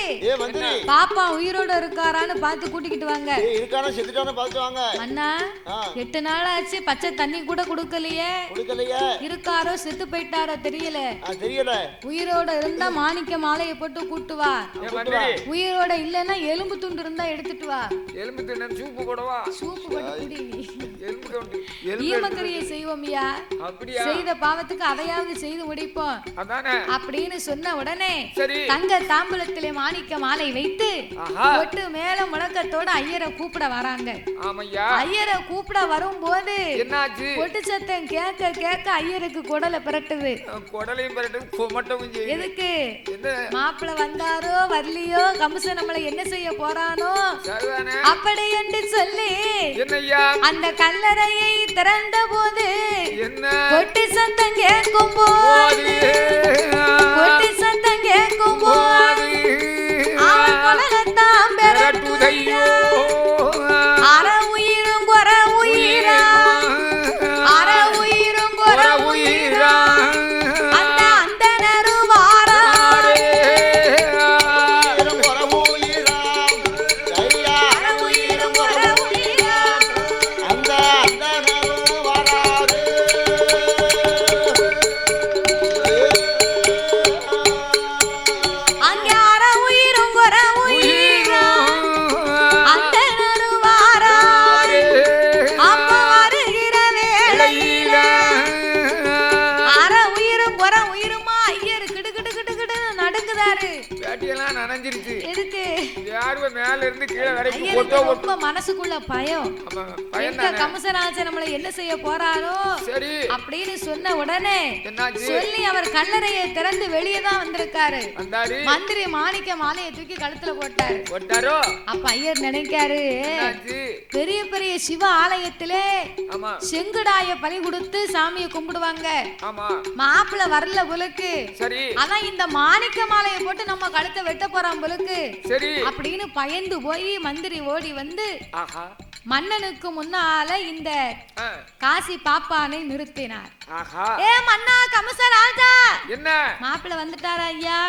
பாப்பா உயிரோட இருக்காரான்னு பார்த்து கூட்டிக்கிட்டு வாங்க. அண்ணா 8 நாள் ஆச்சு, பச்சை தண்ணி கூட குடுக்கலையே. இருக்காரோ செத்து போயிட்டாரோ தெரியல. உயிரோட இருந்தா மாணிக்க மாலையை போட்டு கூட்டு வா. உயிரோட இல்லன்னா எலும்பு துண்டு இருந்தா எடுத்துட்டு வா. எலும்பு துண்டு சூப்பு போடவா? சூப்பு போட்டு குடி. எலும்பு துண்டு ஈமக்கரியை செய்வோம்யா. அப்படியே செய்த பாவத்துக்கு அதையாவது செய்து முடிப்போம் அப்படின்னு சொன்ன உடனே தங்க தாம்பூலத்திலே மாணிக்க மாலை வைத்து ஒட்டு மேல முழக்கத்தோட ஐயரை கூப்பிட வராங்க. ஐயரை கூப்பிட வரும்போது என்னாச்சு? ஒட்டு சத்தம் கேட்க கேட்க ஐயருக்கு குடலை பிரட்டுது. குடலையும் பிரட்டு எதுக்கு? மாப்பிள்ள வந்தாரோ வரலையோ, கம்சன் நம்மளை என்ன செய்ய போறானோ அப்படி என்று சொல்லி அந்த கல்லறையை திறந்த போது கொட்டி சத்தம் கேட்கும் போது அவன் குடலத்தான் பெறட்டுதையோ. அற உயிரும் குற உயிரா, அற உயிரும் குற உயிரா, அந்த அந்தனரு வாரா. மனசுக்குள்ள பயம். கம்சராஜன் நம்மளை என்ன செய்ய போறாரோ அப்படின்னு சொன்ன உடனே சொல்லி அவர் கல்லறையை திறந்து வெளியே தான் வந்திருக்காரு. மந்திரி மாணிக்க மாலையை தூக்கி கழுத்துல போட்டாரு. அப்ப ஐயர் நினைக்காரு, பெரிய பெரிய சிவ ஆலயத்திலே செங்குடாய பலி கொடுத்து சாமியை கும்பிடுவாங்க. மாப்பிள்ள வரல புலுக்கு, அதான் இந்த மாணிக்க மாலையை போட்டு நம்ம கழுத்தை வெட்ட போறான் புலுக்கு அப்படின்னு பயந்து போய் மந்திரி ஓடி வந்து மன்னனுக்கு முன்னால இந்த காசி பாப்பானை நிறுத்தினார். ஏ மன்னா கம்சராஜா, என்ன மாப்பிள்ள வந்துட்டாரா ஐயா?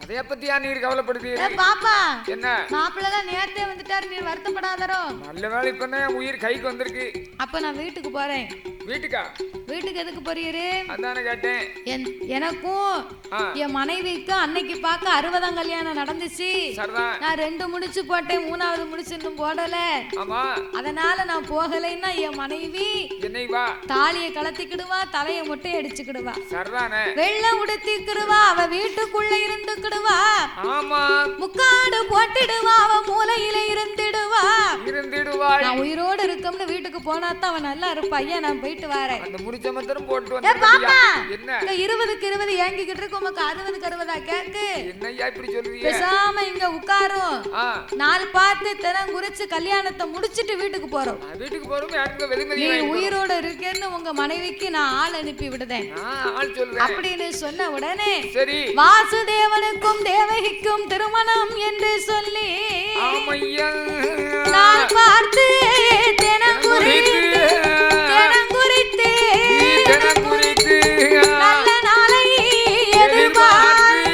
அதைய பத்தியா நீர் கவலைப்படுத்தீங்க? பாப்பா என்ன மாப்பிள்ள தான் நேரத்தே வந்துட்டாரு, நீர் வருத்தப்படாதரோ? நல்ல வேளை இப்பதான் உயிர் கைக்கு வந்திருக்கு. அப்ப நான் வீட்டுக்கு போறேன். வீட்டுக்கா? வீட்டுக்கு எதுக்கு போறீரு? அதானே கேட்டேன். எனக்கும் என் மனைவிக்கும் அன்னைக்கு பார்க்க 60ஆம் கல்யாணம் நடந்துச்சு. நான் 2 முடிச்சு போட்டேன், 3வது முடிச்சு இன்னும் போடல. அதனால நான் போகலைன்னா என் மனைவி தாலியை கலத்திக்கிடுவா, தலையை மொட்டை அடிச்சுக்கிடுவா, வெள்ளை உடுத்திக்கிடுவா, அவ வீட்டுக்குள்ள இருந்துக்கிடுவா, முக்காடு போட்டுடுவா, அவ மூலையில இருந்துடுவா. நான் உயிரோடு இருக்கோம்னு வீட்டுக்கு போனாத்தான் அவன் நல்லா இருப்பா. ஐயா நான் போயிட்டு வரேன். அந்த முடிச்ச மத்தரம் போட்டு வந்து என்ன 20க்கு 20 ஏங்கிக்கிட்டு இருக்கு, உமக்கு 60க்கு 60 கேக்கு. என்னய்யா இப்படி சொல்றீங்க? பேசாம இங்க உட்காரும், நாள் பார்த்து தினம் குறிச்சு கல்யாணத்தை முடிச்சிட்டு வீட்டுக்கு போறோம். வீட்டுக்கு போறோம். யாருக்கு வெளிமதி நீ உயிரோட இருக்கேன்னு உங்க மனைவிக்கு நான் ஆள் அனுப்பி விடுதேன் அப்படின்னு சொன்ன உடனே வாசுதேவனுக்கும் தேவகிக்கும் திருமணம் என்று சொல்லி நாள் பார்த்து தினம் குறித்து நல்ல நாளை எதிர்பார்த்து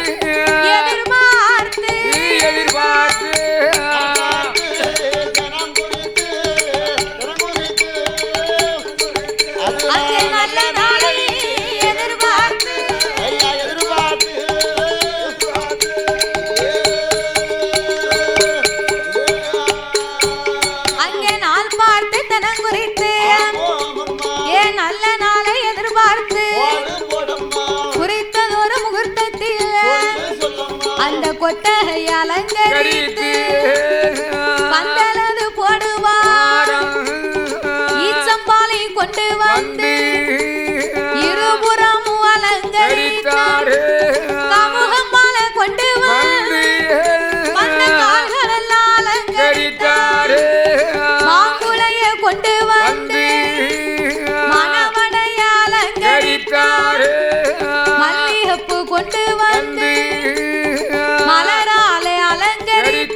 நல்ல நாளை எதிர்பார்த்து அங்கே நாள் பார்த்து தினம் குறித்து ஏன் நல்ல நாளை எதிர்பார்த்து குறித்ததொரு முகூர்த்தத்தில் அந்த கொட்டகை அலங்கரித்து பந்தலது போடுவார். ஈச்சம்பாலை கொண்டு வந்து இருபுறமும் அலங்கரித்தார். கமுகம்பால கொண்டு வந்து வந்த கால்கள் எல்லாம் அலங்கரித்தார். மாங்குளைய கொண்டு வந்து மணவடைய அலங்கரித்தார். மல்லிகைப்பூ கொண்டு வந்து மலராலே அலங்கரித்தார்.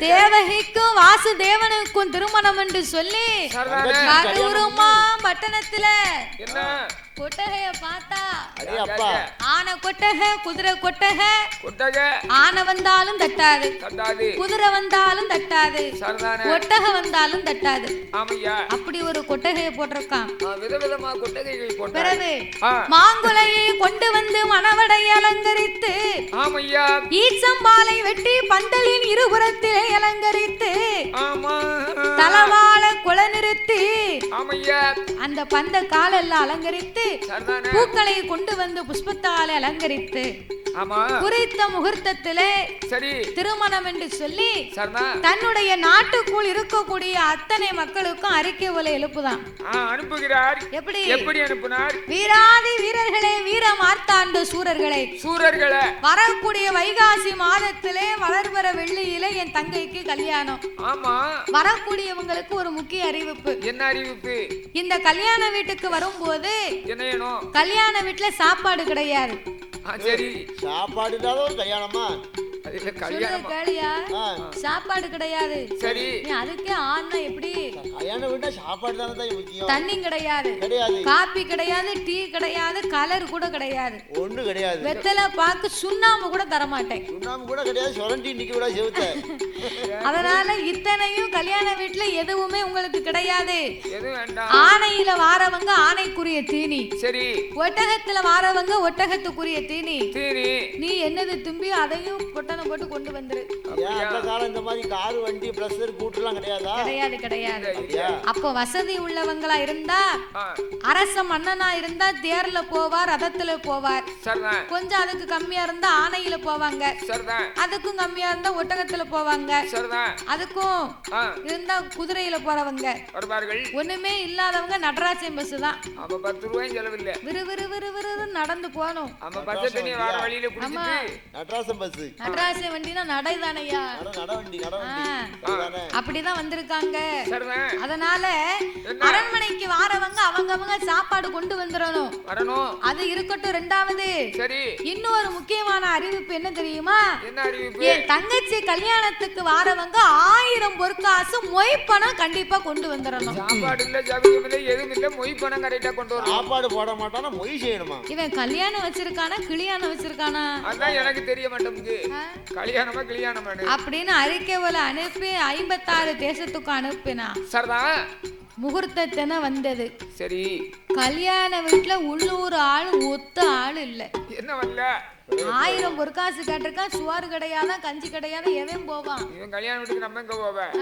தேவகிக்கும் வாசுதேவனுக்கும் திருமணம் என்று சொல்லி கரூருமா பட்டணத்துல கொட்டகைய பார்த்தா ஆனை கொட்டகை குதிரை கொட்டகை ஆனை வந்தாலும் தட்டாது குதிரை வந்தாலும் தட்டாது கொட்டகை வந்தாலும் தட்டாது அப்படி ஒரு கொட்டகையை போட்டிருக்கான். பிறகு மாங்குலையை கொண்டு வந்து மணவடை அலங்கரித்து ஈச்சம்பாலை வெட்டி பந்தலின் இருபுறத்திலே அலங்கரித்து தலவாழ குல நிறுத்தி அந்த பந்த காலெல்லாம் அலங்கரித்து பூக்களை கொண்டு வந்து புஷ்பத்தாலே அலங்கரித்து குறித்த முகூர்த்தத்திலே திருமணம் என்று சொல்லி தன்னுடைய நாட்டுக்குள் இருக்கக்கூடிய அத்தனை மக்களுக்கும் அறிக்கை ஒலை எழுப்புதான் அனுப்புகிறார். எப்படி அனுப்புனார்? வீராதி வீரர்களே, வீர மார்த்தாண்ட சூரர்களே, வரக்கூடிய வைகாசி மாதத்திலே வளர்வர வெள்ளியிலே என் தங்கைக்கு கல்யாணம். வரக்கூடியவங்களுக்கு ஒரு முக்கிய அறிவிப்பு. என்ன அறிவிப்பு? இந்த கல்யாண வீட்டுக்கு வரும்போது கல்யாண வீட்டுல சாப்பாடு கிடையாது. சாப்பாடு கல்யாணமா? சாப்பாடு கிடையாது. சரி, அதுக்கே ஆனா எப்படி? கல்யாண வீட்டா சாப்பாடு தானே முக்கியம். தண்ணி கிடையாது, காபி கிடையாது, டீ கிடையாது, கலர் கூட கிடையாது, ஒண்ணு கிடையாது. வெத்தலை பாக்கு சுண்ணாம்பு கூட தர மாட்டேன். சுண்ணாம்பு கூட கிடையாது, சொரண்டி நிக்க கூட செவுத்த. அதனால இத்தனையும் கல்யாண வீட்டுல எதுவுமே உங்களுக்கு கிடையாது. ஆணையில வாரவங்க ஆணைக்குரிய தீனி, சரி, ஒட்டகத்துல வாரவங்க ஒட்டகத்துக்குரிய தீனி. நீ என்னது தும்பி அதையும் பொட்டனை போட்டு கொண்டு வந்துரு. இந்த மாதிரி கார் வண்டி பிளஸ் கூட்டலாம் கிடையாதா? கிடையாது. அப்போ வசதி உள்ளவங்களா இருந்தா அரச மன்னனா இருந்தா தேர்ல போவார், ரதத்துல போவார். கொஞ்சம் அதுக்கு கம்மியா இருந்தா ஆணையில போவாங்க, அதுக்கும் கம்மியா இருந்தா ஒட்டகத்துல போவாங்க, அதுக்கும் இருந்தா குதிரையில போறவங்க. ஒண்ணுமே இல்லாதவங்க நடராஜன் பஸ் தான். 10 ரூபாய் செலவில்லை, விறு நடந்து போகணும். நடராஜன் வண்டினா நடைதானையா? அப்படிதான் வந்திருக்காங்க. அதனால அரண்மனைக்கு வாரவங்க அவங்க சாப்பாடு கொண்டு வந்துடணும். அது இருக்கட்டும். ரெண்டாவது இன்னொரு முக்கியமான அறிவிப்பு என்ன தெரியுமா? என் தங்கச்சி கல்யாணத்துக்கு வாரவங்க 1000 பொற்காசு மொய் பணம் கண்டிப்பா கொண்டு வந்துடணும். சாப்பாடு இல்ல, ஜவியம் இல்ல, எதுவும் இல்ல, மொய் பணம் கரெக்டா கொண்டு வரணும். சாப்பாடு போட மாட்டானா மொய் செய்யணுமா? இவன் கல்யாணம் வச்சிருக்கானா கிளியாணம் வச்சிருக்கானா? அதான் எனக்கு தெரிய மாட்டேங்குது. கல்யாணமா கிளியாணமா அப்படின்னு அறிக்கை அனுப்பி 56 தேசத்துக்கு அனுப்பினா. முகூர்த்தத்தின வந்தது. சரி, கல்யாண வீட்டுல உள்ளூர் ஆளு ஒத்த ஆளு இல்ல. என்ன வரல? 1000 பொற்காசு கேட்டிருக்கான். சுவாறு கிடையாதா, கஞ்சி கிடையாதா, எவன் போவான்? இவன் கல்யாண வீட்டுக்கு நம்ம எங்க போவேன்?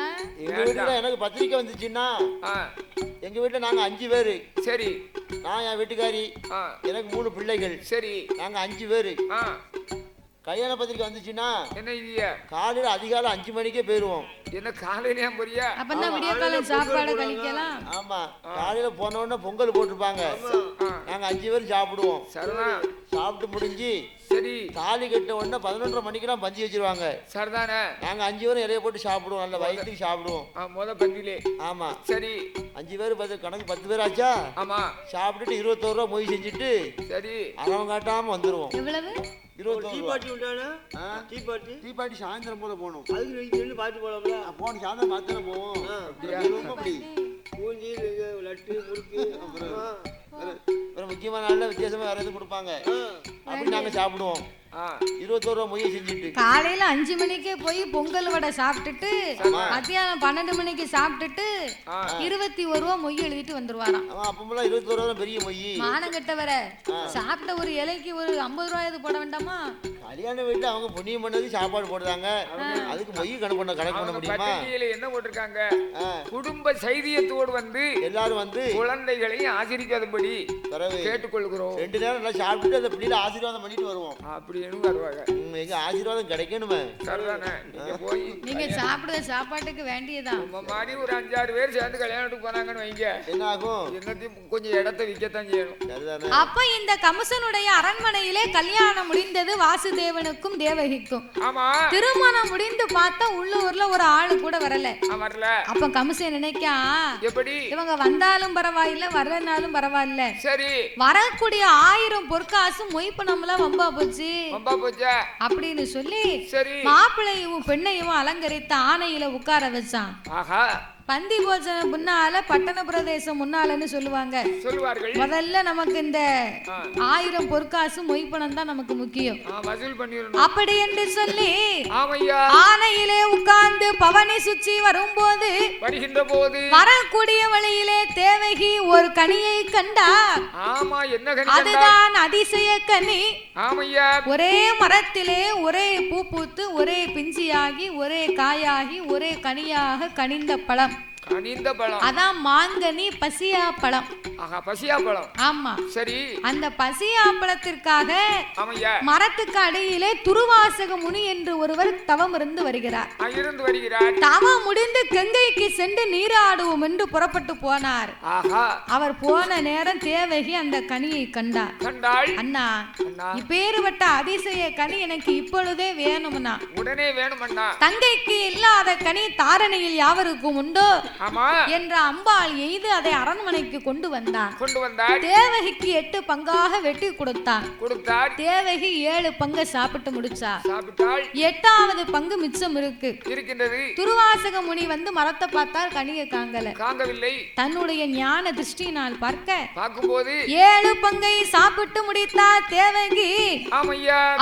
எங்க வீட்டுல எனக்கு பத்திரிக்கை வந்துச்சுன்னா எங்க வீட்டுல நாங்க 5 பேரு. சரி, நான் என் வீட்டுக்காரி, எனக்கு 3 பிள்ளைகள். சரி, நாங்க 5 பேரு. கல்யாண பத்திரிக்கை வந்துச்சுன்னா என்ன இல்லையா, காலையில அதிகாலை 5 மணிக்கே போயிருவோம். என்ன காலையிலயா போறியா? அப்பதான் விடிய காலை சாப்பாடு கழிக்கலாம். ஆமா, காலையில போன உடனே பொங்கல் போட்டிருப்பாங்க. நாங்க 5 பேரும் சாப்பிடுவோம். சரிதான். சாப்பிட்டு முடிஞ்சு சரி தாலி கட்ட உடனே 11:30 மணிக்கெல்லாம் பந்தி வச்சிருவாங்க. சரிதானே. நாங்க 5 பேரும் இலைய போட்டு சாப்பிடுவோம். நல்ல வயிற்றுக்கு சாப்பிடுவோம். முத பந்திலே. ஆமா. சரி, 5 பேர் கணக்கு 10 பேர் ஆச்சா? ஆமா. சாப்பிட்டுட்டு 21 ரூபா மொய் செஞ்சுட்டு சரி அரவம் காட்டாம வந்துருவோம். எவ்வளவு? 21 ரூபா. டீ பாட்டி சாயந்தரம் போல போகணும். அதுக்கு பாட்டு போகலாம்ல. போன சாயந்தரம் பார்த்தானே போவோம். அப்படி பூஞ்சி லட்டு முறுக்கு அப்புறம் முக்கியமான நாள்ல வித்தியாசமா வேற எதுவும் கொடுப்பாங்க. அப்படி நாங்க சாப்பிடுவோம். 21 ரூபா மொய் செஞ்சுட்டு காலையில 5 மணிக்கே போய் பொங்கல் வடை சாப்பிட்டுட்டு மத்தியானம் 12 மணிக்கு சாப்பிட்டுட்டு 21 ரூபா மொய் எழுதிட்டு வந்துருவாராம். அப்பமெல்லாம் 21 ரூபா பெரிய மொய். மானம் கெட்டவர சாப்பிட்ட ஒரு இலைக்கு ஒரு 50 ரூபாய் போட வேண்டாமா? கல்யாண வீட்டுல அவங்க புண்ணியம் பண்ணது சாப்பாடு போடுறாங்க. அதுக்கு மொய் கணக்கு பண்ண முடியுமா? என்ன போட்டிருக்காங்க? குடும்ப செய்தியத்தோடு வந்து எல்லாரும் வந்து குழந்தைகளையும் ஆசீர்வாதம்படி கேட்டுக்கொள்கிறோம். 2 நேரம் நல்லா சாப்பிட்டுட்டு அந்த பிள்ளைகளை ஆசீர்வாதம் பண்ணிட்டு வருவோம். அப்படி எங்க ஆசீர்வாதம் கிடைக்கணுமே. நீங்க சாப்பிடுற சாப்பாட்டுக்கு வேண்டியதான். மாதிரி ஒரு 5-6 பேர் சேர்ந்து கல்யாணத்துக்கு போனாங்கன்னு வைங்க, என்ன ஆகும்? என்னத்தையும் கொஞ்சம் இடத்தை விற்கத்தான் செய்யணும். அப்ப இந்த கம்சனுடைய அரண்மனையிலே கல்யாணம் முடிந்தது வாசுதேவனுக்கும் தேவகிக்கும். ஆமா. திருமணம் முடிந்து பார்த்தா உள்ளூர்ல ஒரு ஆளு கூட வரல. அப்ப கம்சன் நினைக்கா, எப்படி இவங்க வந்தாலும் பரவாயில்ல, வரலனாலும் பரவாயில்ல, சரி வரக்கூடிய 1000 பொற்காசு மொய் பணம்லாம் வம்பா போச்சு. அப்படின்னு சொல்லி மாப்பிள்ளையும் பெண்ணையும் அலங்கரித்த ஆணையில உட்கார வச்சான். பந்தி போஜனம் முன்னால பட்டண பிரதேசம் முன்னாலன்னு சொல்லுவார்கள். முதல்ல நமக்கு இந்த 1000 பொற்காசு மொய்ப்பணம் தான் நமக்கு முக்கியம். அப்படி என்று சொல்லி ஆனையிலே உட்கார்ந்து பவனி சுற்றி வரும்போது வரக்கூடிய வழியிலே தேவகி ஒரு கனியை கண்டார். அதுதான் அதிசய கனி. ஒரே மரத்திலே ஒரே பூ பூத்து ஒரே பிஞ்சியாகி ஒரே காயாகி ஒரே கனியாக கனிந்த பழம். அதான் மாங்கனி பசியா பழம். ஆமா, சரி. அந்த பசியா பழத்திற்காக மரத்துக்கு அடியிலே துருவாசக முனி என்று ஒருவர் தவம் இருந்து வருகிறார். தவம் முடிந்து கங்கைக்கு சென்று நீராடுவோம் என்று புறப்பட்டு போனார். அவர் போன நேரம் தேவகி அந்த கனியை கண்டார். அண்ணா, இப்பேறுபட்ட அதிசய கனி எனக்கு இப்பொழுதே வேணும்னா, உடனே வேணும்னா, தங்கைக்கு இல்லாத கனி தாரணையில் யாவருக்கும் உண்டோ என்ற அம்பாள் எய்து அதை அரண்மனைக்கு கொண்டு வந்தார். தேவகிக்கு 8 பங்காக வெட்டி கொடுத்தார். தேவகி 7 பங்கு சாப்பிட்டு முடிச்சா. 8வது பங்கு மிச்சம் இருக்கின்றது. துருவாசக முனி வந்து மரத்தை பார்த்தால் கனியை காங்கவில்லை. தன்னுடைய ஞான திருஷ்டியினால் பார்க்கும்போது 7 பங்கை சாப்பிட்டு முடித்தார் தேவகி.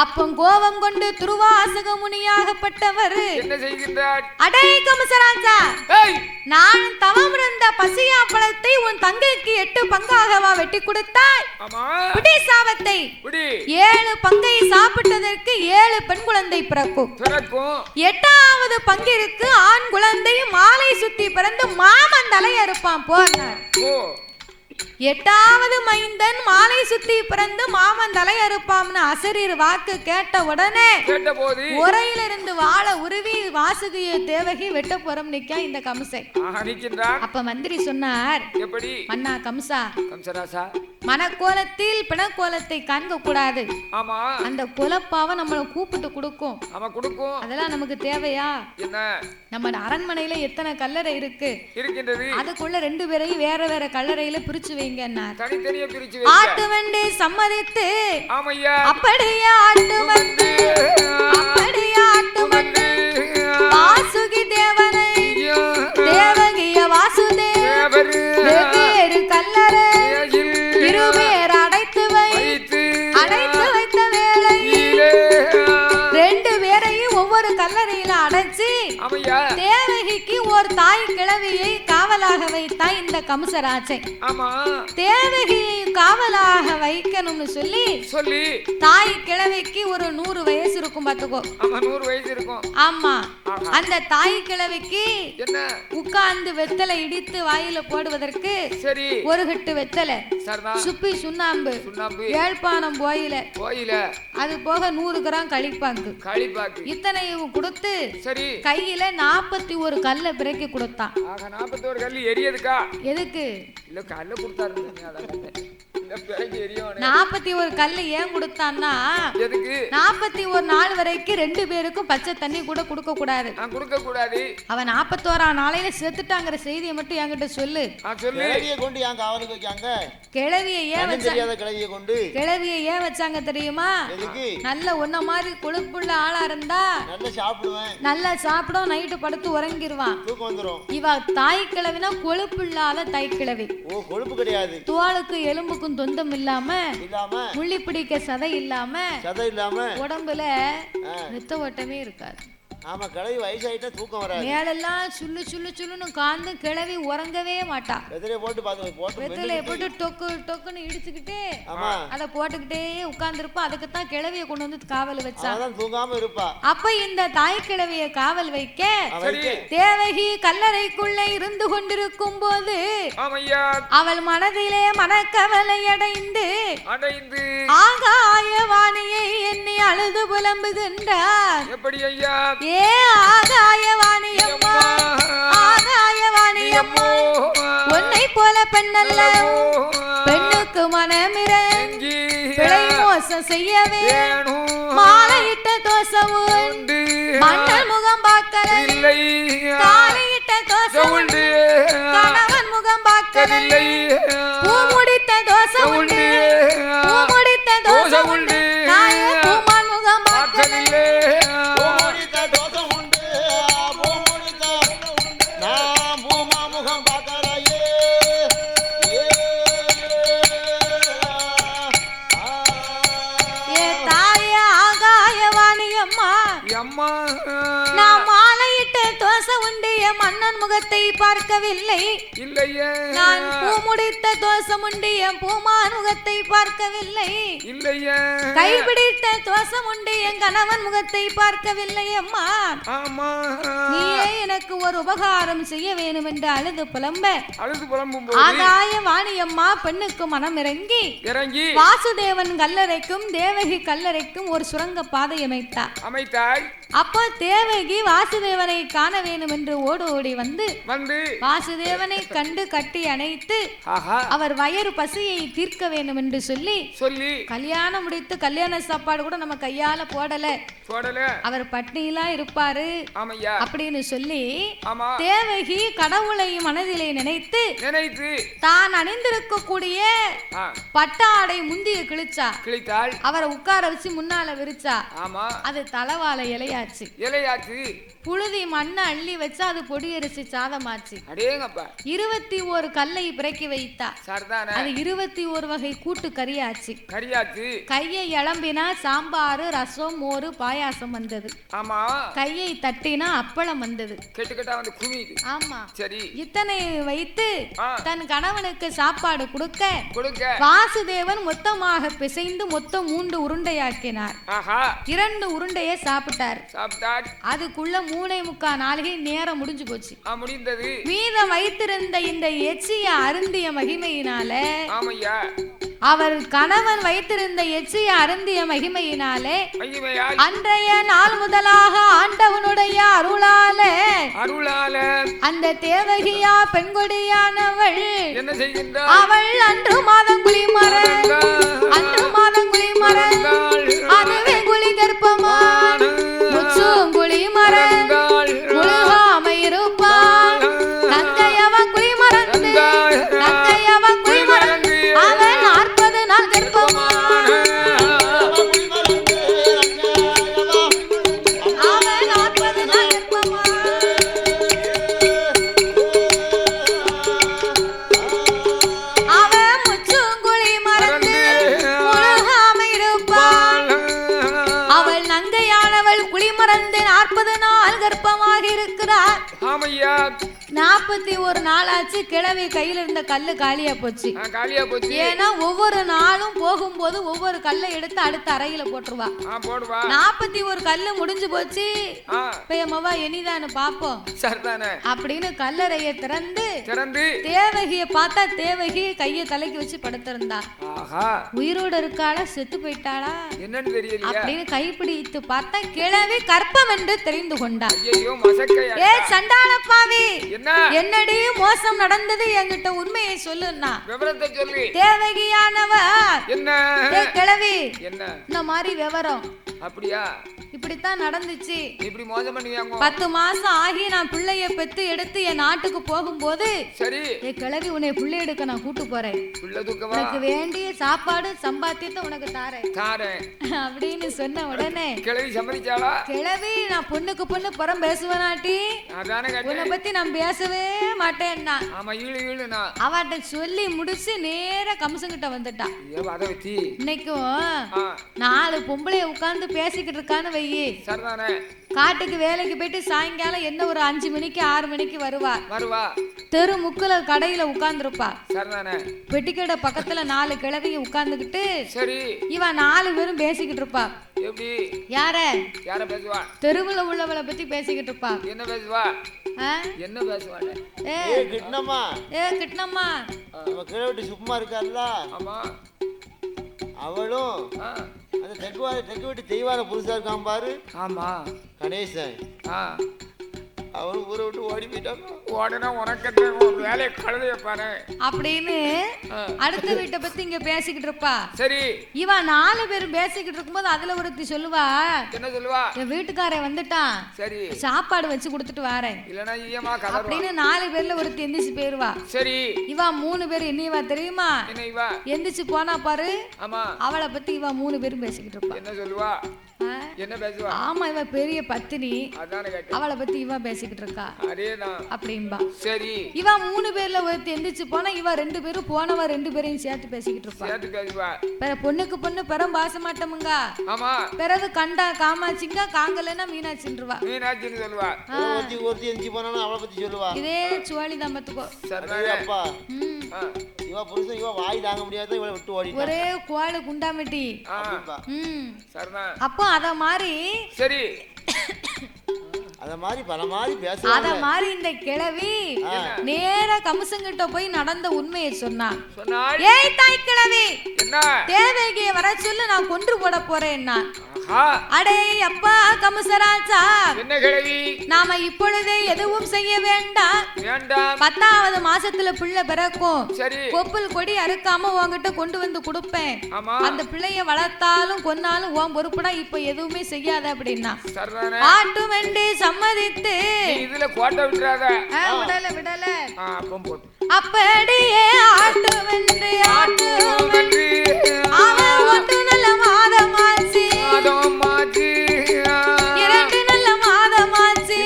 அப்போ கோபம் கொண்டு துருவாசக முனியாகப்பட்டவர் என்ன செய்கின்றார்? அடே கம்சராஜா, நான் தவம் இருந்த பசியா பழத்தை உன் தங்கைக்கு 8 பங்காகவா வெட்டி கொடுத்தாய்? புடி சாபத்தை. 7 பங்கை சாப்பிட்டதற்கு 7 பெண் குழந்தை பிறக்கும். 8வது பங்கிற்கு ஆண் குழந்தை மாலை சுத்தி பிறந்து மாமன் தலையை அறுப்பான் போனார். 8வது மைந்தன் மாலை சுத்தி பிறந்து மாமன் தலை அறுப்பாம்னு அசரீர் வாக்கு கேட்ட உடனே உரையிலிருந்து வாழ உருவி வாசுகிய தேவகி வெட்ட போறம் நிக்க இந்த கம்சை. அப்ப மந்திரி சொன்னார், மன்னா கம்சா, மனக்கோலத்தில் பிணக்கோலத்தை காண்க கூடாது. அந்த குலப்பாவை நம்மள கூப்பிட்டு கொடுக்கும். அதெல்லாம் நமக்கு தேவையா? நம்ம அரண்மனையில எத்தனை கல்லறை இருக்கு, அதுக்குள்ள 2 பேரையும் வேற வேற கல்லறையில பிரிச்சு வைங்கன்னார். ஆட்டு வண்டி சம்மதித்து அப்படியே ஆட்டு வந்து வாசுகி தேவனை தேவகிய வாசுதேவர் வெவ்வேறு கல்லறை இருவேர் அடைத்து வைத்த வேளையில் 2 பேரையும் ஒவ்வொரு கல்லறையில அடைச்சு தேவகிக்கு ஒரு தாய் கிழவியை காவலாக வைத்தா இந்த கம்சராஜன். தேவகியை காவலாக வைக்கணும்னு சொல்லி தாய் கிழவிக்கு ஒரு 100 வயசு இருக்கும் பாத்துக்கோ. 100 வயசு இருக்கும். ஆமா, அந்த தாய் கிழவிக்கு உட்கார்ந்து வெத்தலை இடித்து வாயில போடுவதற்கு ஒரு கட்டு வெத்தலை, சுப்பி சுண்ணாம்பு, ஏழ்பானம் போயில, அது போக 100 கிராம் களிப்பாக்கு இத்தனையும் கொடுத்து கையில 41 கல்ல பிறக்கி கொடுத்தான். 41 கல்லு எரியதுக்கா? எதுக்கு? இல்ல கல்ல கொடுத்தாரு. 41 கல்லு ஏன் கொடுத்தான்னா, 41 நாள் வரைக்கும் 2 பேருக்கும் பச்சை தண்ணி கூட கொடுக்க கூடாது. அவன் 41ஆம் நாளையில செத்துட்டாங்கிற செய்தியை மட்டும் என்கிட்ட சொல்லு. கிழவியை ஏன் வச்சாங்க தெரியுமா? நல்ல ஒன்ன மாதிரி கொழுப்புள்ள ஆளா இருந்தா நல்லா சாப்பிடும், நைட்டு படுத்து உறங்கிடுவான். இவ தாய் கிழவினா கொழுப்பு இல்லாத தாய் கிழவி. தோலுக்கு எலும்புக்கும் தொந்தம் இல்லாம முள்ளி பிடிக்க சதை இல்லாம உடம்புல ரத்த ஓட்டமே இருக்காது. ஆமா, கிழவி வயசாயிட்டா தூக்கம் வராது. மேலெல்லாம் சுள்ளு சுள்ளு சுள்ளுன்னு காந்து கிழவி உறங்கவே மாட்டா. வெத்தலைய போட்டு டொக்கு டொக்குன்னு இடிச்சுக்கிட்டு அத போட்டுக்கிட்டே உட்கார்ந்துருப்பா. அதுக்கு தான் கிழவிய கொண்டு வந்து காவல் வச்சா, தூங்காம இருப்பா. அப்ப இந்த தாய் கிழவிய காவல் வைக்க தேவகி கல்லறைக்குள்ள இருந்து கொண்டிருக்கும் போது அவள் மனதிலே மனக்கவலை அடைந்து ஆகாய வாணியை எண்ணி அழுது புலம்புகின்றார். எப்படி ஐயா? ஏ ஆகாயவாணியம்மா, ஆகாயவாணியம்மா, உன்னை போல பெண்ணல்ல, பெண்ணுக்கு மனமிறங்கி பிழை மோசம் செய்யவே மாலையிட்ட தோசம் உண்டு, மன்னன் முகம் பார்க்கவில்லை, தாலியிட்ட தோசம் உண்டு, கணவன் முகம் பார்க்கவில்லை, பூ முடித்த தோசம் உண்டு, பூ முடித்த தோசம் உண்டு, பூமான் முகம் மன்னன் முகத்தை பார்க்கவில்லை. இல்லையே. நான் பூ முடித்த தோசமுண்டு என் பூமான் முகத்தை பார்க்கவில்லை. இல்லையே. கைபிடித்த தோசமுண்டு என் கணவன் முகத்தை பார்க்கவில்லை. அம்மா நீயே எனக்கு ஒரு உபகாரம் செய்ய வேண்டும் என்று அழுது புலம்பும் ஆகாய வாணியம்மா பெண்ணுக்கு மனம் இறங்கி வாசுதேவன் கல்லறைக்கும் தேவகி கல்லறைக்கும் ஒரு சுரங்க பாதை அமைத்தாள். அப்போ தேவகி வாசுதேவனை காண வேண்டும் என்று ஓடி வந்து வாசுதேவனை கண்டு கட்டி அணைத்து அவர் வயிறு பசியை தீர்க்க வேண்டும் என்று சொல்லி கல்யாணம் முடித்து கல்யாண சாப்பாடு கூட நம்ம கையால போடல அவர் பட்டினிலாம் இருப்பாரு அப்படின்னு சொல்லி தேவகி கடவுளை மனதிலே நினைத்து தான் அணிந்திருக்கக்கூடிய பட்டாடை முந்திய கிழிச்சாள். அவரை உட்கார வச்சு முன்னால விரிச்சா. அது தலவாழை இலையாச்சு. புழுதி மண்ணை அள்ளி வச்சு அது பொடியரிசி சாதமாச்சு. 21 கல்லை பிறக்கி வைத்தா. அது 21 வகை கூட்டு கறியாச்சு. கையை இளம்பினா சாம்பாரு ரசம் மோரு பாயாசம் வந்தது. கையை தட்டினா அப்பளம் வந்தது. ஆமா இத்தனை வைத்து தன் கணவனுக்கு சாப்பாடு கொடுக்க வாசுதேவன் மொத்தமாக பிசைந்து மொத்தம் 3 உருண்டையாக்கினார். 2 உருண்டையை சாப்பிட்டார். அதுக்குள்ள 3.25 நாளிகை நேரம் முடிஞ்சு போச்சு. மீதம் வைத்திருந்த இந்த எச்சிய அருந்திய மகிமையினால அவர் கணவன் வைத்திருந்த எச்சிய அருந்திய மகிமையினாலே அன்றைய நாள் முதலாக ஆண்டவனுடைய அருளாலே அந்த தேவகியா பெண்கொடியானவள் அவள் அன்று மாதம் குளிமரன் அதுவே குளி கற்பமான் முச்சும் குளிமரன் முழுகாமை இருப்பான் தங்கையவன் குளிமறந்து அவன் 40 நாள் கற்பமான் அவன் முச்சும் குளிமறந்து முழுகாமை இருப்பான் அவள் நங்கையானவள் குளிமறந்து 40 நாள் கர்ப்பமாக இருக்கிறார். 41 நாளாச்சு. கிழவி கையில இருந்த கல்லு காலியா போச்சு. ஏன்னா ஒவ்வொரு நாளும் போகும்போது ஒவ்வொரு கல்லை எடுத்து அடுத்த அறையில போட்டுருவா. 41 கல்லு முடிஞ்சு போச்சு. பேமவா இனிதான்னு பாப்போம் அப்படின்னு கல்லறையை திறந்து தேவகிய பார்த்தா தேவகி கைய தலைக்கு வச்சு படுத்திருந்தா. உயிரோட இருக்காளா செத்து போயிட்டாளா அப்படின்னு கைப்பிடித்து பார்த்தா கிழவி கற்பம் என்று தெரிந்து கொண்டார். ஏ சண்டாளப்பாவி என்னடி மோசம் நடந்தது என்கிட்ட உண்மையை சொல்லுன்னா தேவகியானவர் கிழவி இந்த மாதிரி விவரம் அப்படியா இப்படித்தான் நடந்துச்சு. 10 மாசம் ஆகி நான் பிள்ளைய பெத்து எடுத்து என் நாட்டுக்கு போகும்போது கிழவி உன்னை பிள்ளை எடுக்க நான் கூட்டு போறேன். உனக்கு வேண்டிய சாப்பாடு சம்பாத்தியத்தை உனக்கு தாரேன் அப்படின்னு சொன்ன உடனே கிழவி நான் பொண்ணுக்கு பொண்ணு புறம் பேசுவனாட்டி உன்னை பத்தி நான் பேசவே மாட்டேன்னா அவட்ட சொல்லி முடிச்சு நேர கம்சங்கிட்ட வந்துட்டான். இன்னைக்கும் 4 பொம்பளைய உட்கார்ந்து பேசிக்கிட்டு இருக்கான்னு வையி காட்டுக்கு வேலைக்கு போயிட்டு சாயங்காலம் என்ன ஒரு 5 மணிக்கு 6 மணிக்கு வருவா. தெரு முக்குல கடையில உட்கார்ந்துருப்பா. பெட்டிக்கடை பக்கத்துல 4 கிழவிங்க உட்கார்ந்துகிட்டு இவன் 4 பேரும் பேசிக்கிட்டு இருப்பா. யார பேசுவா? தெருவுல உள்ளவளை பத்தி பேசிக்கிட்டு இருப்பா. என்ன பேசுவா? கிட்னம்மா சும்மா இருக்காருல்ல அவளும் அந்த தெற்கு வீட்டு தெய்வான புதுசா இருக்கான் பாரு. ஆமா கணேசன் அவன் ஊரை விட்டு ஓடி போயிட்டாங்க. உடனே உனக்கு வேலையை கழுதைய பாரு அப்படின்னு அடுத்த வீட்டை பத்தி இங்க பேசிக்கிட்டு இருப்பா. சரி இவன் 4 பேரும் பேசிக்கிட்டு இருக்கும்போது அதுல ஒருத்தி சொல்லுவா. என்ன சொல்லுவா? என் வீட்டுக்காரன் வந்துட்டான். சரி சாப்பாடு வச்சு கொடுத்துட்டு வரேன் அப்படின்னு 4 பேர்ல ஒருத்தி எந்திரிச்சு போயிருவா. சரி இவா 3 பேர் என்னைவா தெரியுமா? எந்திரிச்சு போனா பாரு அவளை பத்தி இவா 3 பேரும் பேசிக்கிட்டு இருப்பா. என்ன சொல்லுவா? என்ன பேசுவா? ஆமா, இவ பெரிய பத்தினி, அதானே கேட்டேன். அவளை பத்தி இவ பேசிக்கிட்டு இருக்கா. அதேதான் அப்படின்பா. சரி, இவ 3 பேர்ல ஒருத்தி எந்திரிச்சு போனா, இவ 2 பேரும் போனவ 2 பேரையும் சேர்த்து பேசிக்கிட்டு இருப்பா. சேர்த்து பேசுவா. பொண்ணுக்கு பொண்ணு பெரும் பாசமாட்டமுங்க. ஆமா, பிறகு கண்டா காமாட்சிங்க, காங்கலன்னா மீனாட்சின்றவா. மீனாட்சின்னு சொல்லுவா. ஒருத்தி எந்திரிச்சு போனா அவளை பத்தி சொல்லுவா. இதே சுவாலி தான் பத்துக்கோ. அப்பா இவ புருஷன் இவ வாய் தாங்க முடியாத இவளை விட்டு ஓடி ஒரே கோழு குண்டாமட்டி. அப்போ அத மாதிரி சரி, அத மாதிரி பல மாதிரி பேசுறாங்க. அத மாதிரி இந்த கிழவி நேரா கம்சங்கிட்ட போய் நடந்த உண்மையை சொன்னான். ஏய் தாய் கிழவி, என்ன தேவகியை வர சொல்லு, நான் கொன்று போட போறேன்னா. அடே அப்பா கம்சராஜா, என்ன கிழவி, நாம இப்பொழுதே எதுவும் செய்ய வேண்டாம். 10வது மாசத்துல பிள்ளை பிறக்கும். கொப்புல் கொடி அறுக்காம உன்கிட்ட கொண்டு வந்து கொடுப்பேன். அந்த பிள்ளைய வளர்த்தாலும் கொன்னாலும் உன் பொறுப்புடா, இப்ப எதுவுமே செய்யாத அப்படின்னா. ஆட்டு வெண்டு சம்மதித்து இதுல கோட்டை விட்டுறாத. விடல விடல. அப்படியே ஆட்டு வெண்டு ஆட்டு வெண்டு அவன் ஒட்டு நல்ல மாதமாச்சு, 2 நல்ல மாதமாச்சு,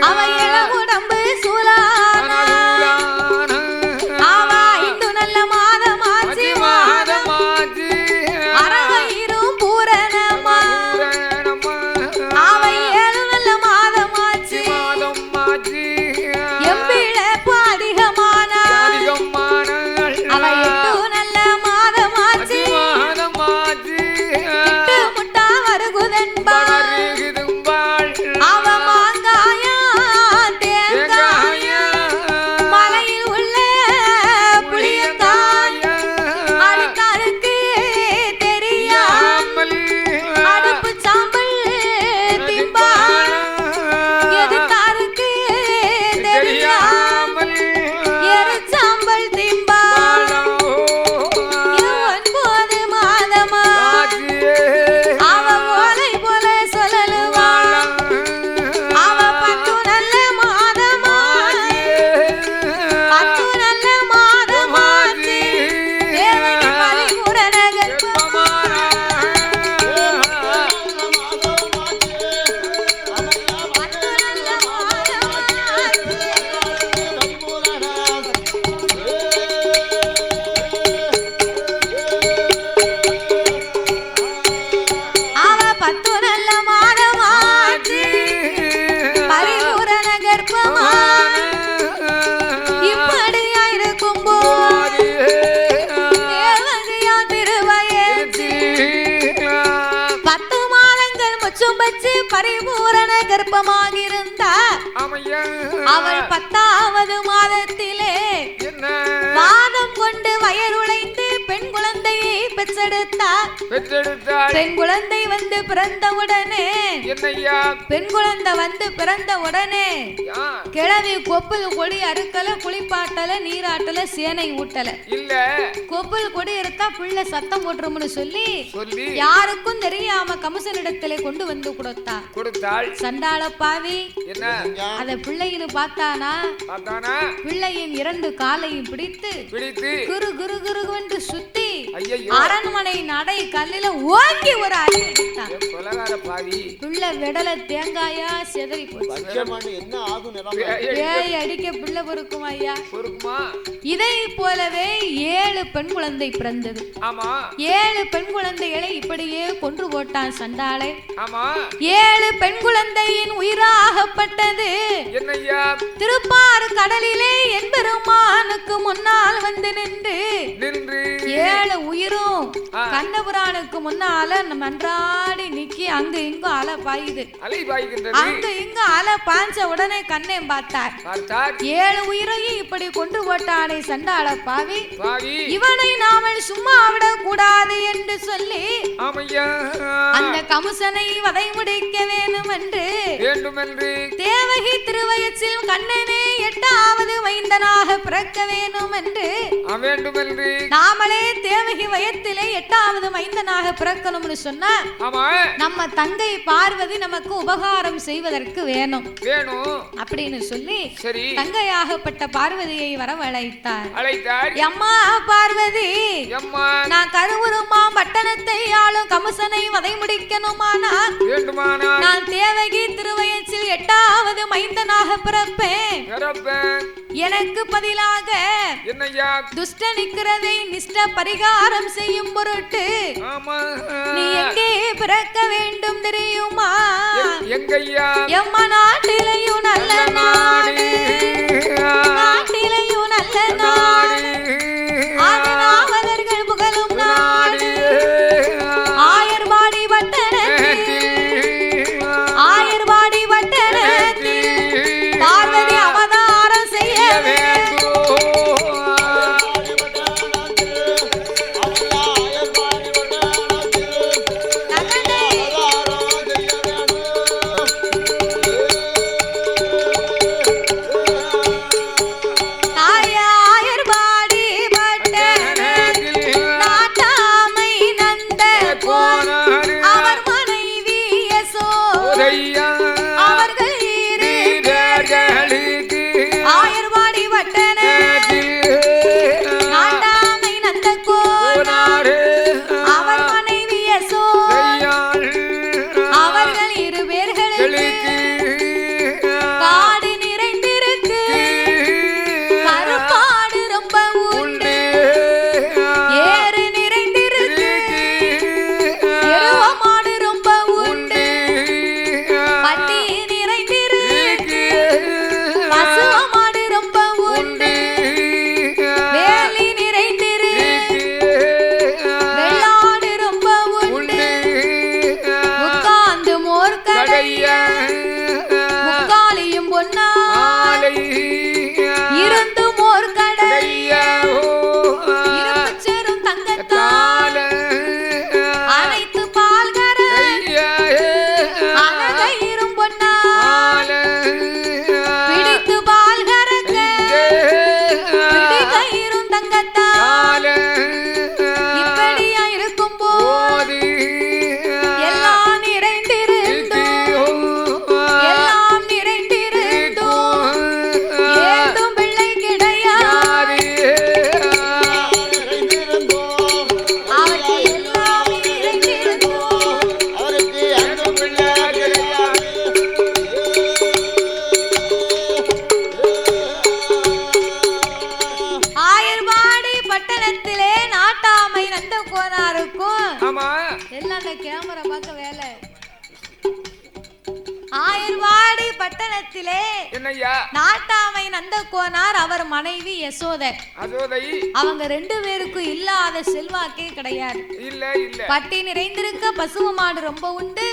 அவன் இளமுடம்பு சூலானா, அவன் 5 நல்ல மாதமாச்சு, அரவயிரும் பூரணமா, அவன் 7 நல்ல மாதமாச்சு, எம்பிழப்பு அதிகமானா, அவன் 8 நல்ல மாதமாச்சு, இட்டு முட்டா வருகுதென்பாள், அவன் மாங்காயா தேங்காயா, மலையில் உள்ள புளியங்காய் அழுக்காருக்கு தெரியாமல் அடுப்பு சாம்பல் திம்பாள், எதுக்காருக்கு தெரியாமல் எரிச்சாம்பல் திம்பாள், 9 மாதமா அவ ஓலை போல சொல்லலுவாள், அவ 10 நல்ல மாதமா 10 நல்ல மாதமாச்சு, தேவகி பரிபூரண கர்ப்பமா. அவ 10 நல்ல மாதமாச்சு, பரிபூரண கர்ப்பமா. இப்படியா இருக்கும்போது தேவகியா திருவயேச்சு, 10 மாதங்கள் முச்சும் வச்சு பரிபூரண கர்ப்பமாகிருந்தா. அவள் 10வது மாதத்திலே வாதம் கொண்டு வயருளைந்து பெண் குழந்தையை பெற்றெடுத்தார். பெண் குழந்தை வந்து பிறந்தவுடனே பெண் குழந்தை வந்து பிறந்தவுடனே கிழவி கொப்புல் கொடி அறுக்கல, குளிப்பாட்டல, நீராட்டல, சேனை ஊட்டல. கொப்புல் கொடி இருக்கா பிள்ளை சத்தம் போட்டுரும்னு சொல்லி யாருக்கும் தெரியாம கம்சனிடத்திலே கொண்டு வந்து கொடுத்தாள். சண்டாள பாவி அத பிள்ளைன்னு பார்த்தானா, பிள்ளையின் 2 காலையும் பிடித்து குரு குரு குரு என்று சுத்தி அரண்மனை நடை கல்லில ஓங்கி ஒரு அடி அடித்தான். பிள்ளை விடல தேங்காயா செதறி போச்சு. அடிக்க பிள்ளை பொறுக்கும் ஐயா. இதை போலவே 7 பெண் குழந்தை பிறந்தது. 7 பெண் குழந்தைகளை இப்படியே கொன்று போட்டான் சண்டாளை. 7 பெண் குழந்தையின் உயிராகப்பட்டது திருப்பாறு கடலிலே என்பெருமானுக்கு முன்னால் வந்து நின்று 7 உயிரும் கண்ணபுரானுக்கு முன்னால மன்றாடி நிக்கி அங்க இங்கு அலை பாயுது. அங்க இங்கு அலை பாய்ஞ்ச உடனே கண்ணை பார்த்தார். 7 உயிரையும் இப்படி கொன்று போட்டானே சண்டாள பாவி, இவனை நாம சும்மா விட கூடாது என்று சொல்லி அந்த கம்சனை வதை முடிக்க வேண்டும் என்று தேவகி திருவயசில் கண்ணனே 8வது மைந்தனாக பிறக்க வேண்டும் என்று நாமளே தேவகி வயத்திலே 8வது மைந்தனாக பிறக்கணும்னு சொன்னா நம்ம தங்கை பார்வதி நமக்கு உபகாரம் செய்வதற்கு வேணும் அப்படின்னு சொல்லி தங்கையாகப்பட்ட பார்வதியை வரவழைத்தார். அம்மா பார்வதி, நான் கருவுருமா பட்டணத்தை ஆளும் கமுசனை வதை முடிக்கணுமானா நான் தேவகி திருவயசில் 8வது மைந்தனாக பிறப்பேன். எனக்கு பதிலாக துஷ்ட நிக்கிறதை நிஷ்ட பரிகாரம் செய்யும் பொருட்டு நீ எங்கே பிறக்க வேண்டும் தெரியுமா? எம்ம நாட்டிலையும் நல்ல நாடு, நாட்டிலையும் நல்ல நாடு, ஆதிநாவலர்கள் புகழும் நாடு, ஆயர்வாடி பட்டணத்தில், ஆயர்வாடி பட்டணத்தில் பார்வதி அவதாரம் செய்ய வேண்டும். ஆயர்வாடி பட்டணத்திலே நாட்டாமை நந்தகோனார் அவர் மனைவி யசோதை. அவங்க 2 பேருக்கும் இல்லாத செல்வாக்கே கிடையாது. பட்டி நிறைந்திருக்க பசுவு மாடு ரொம்ப உண்டு,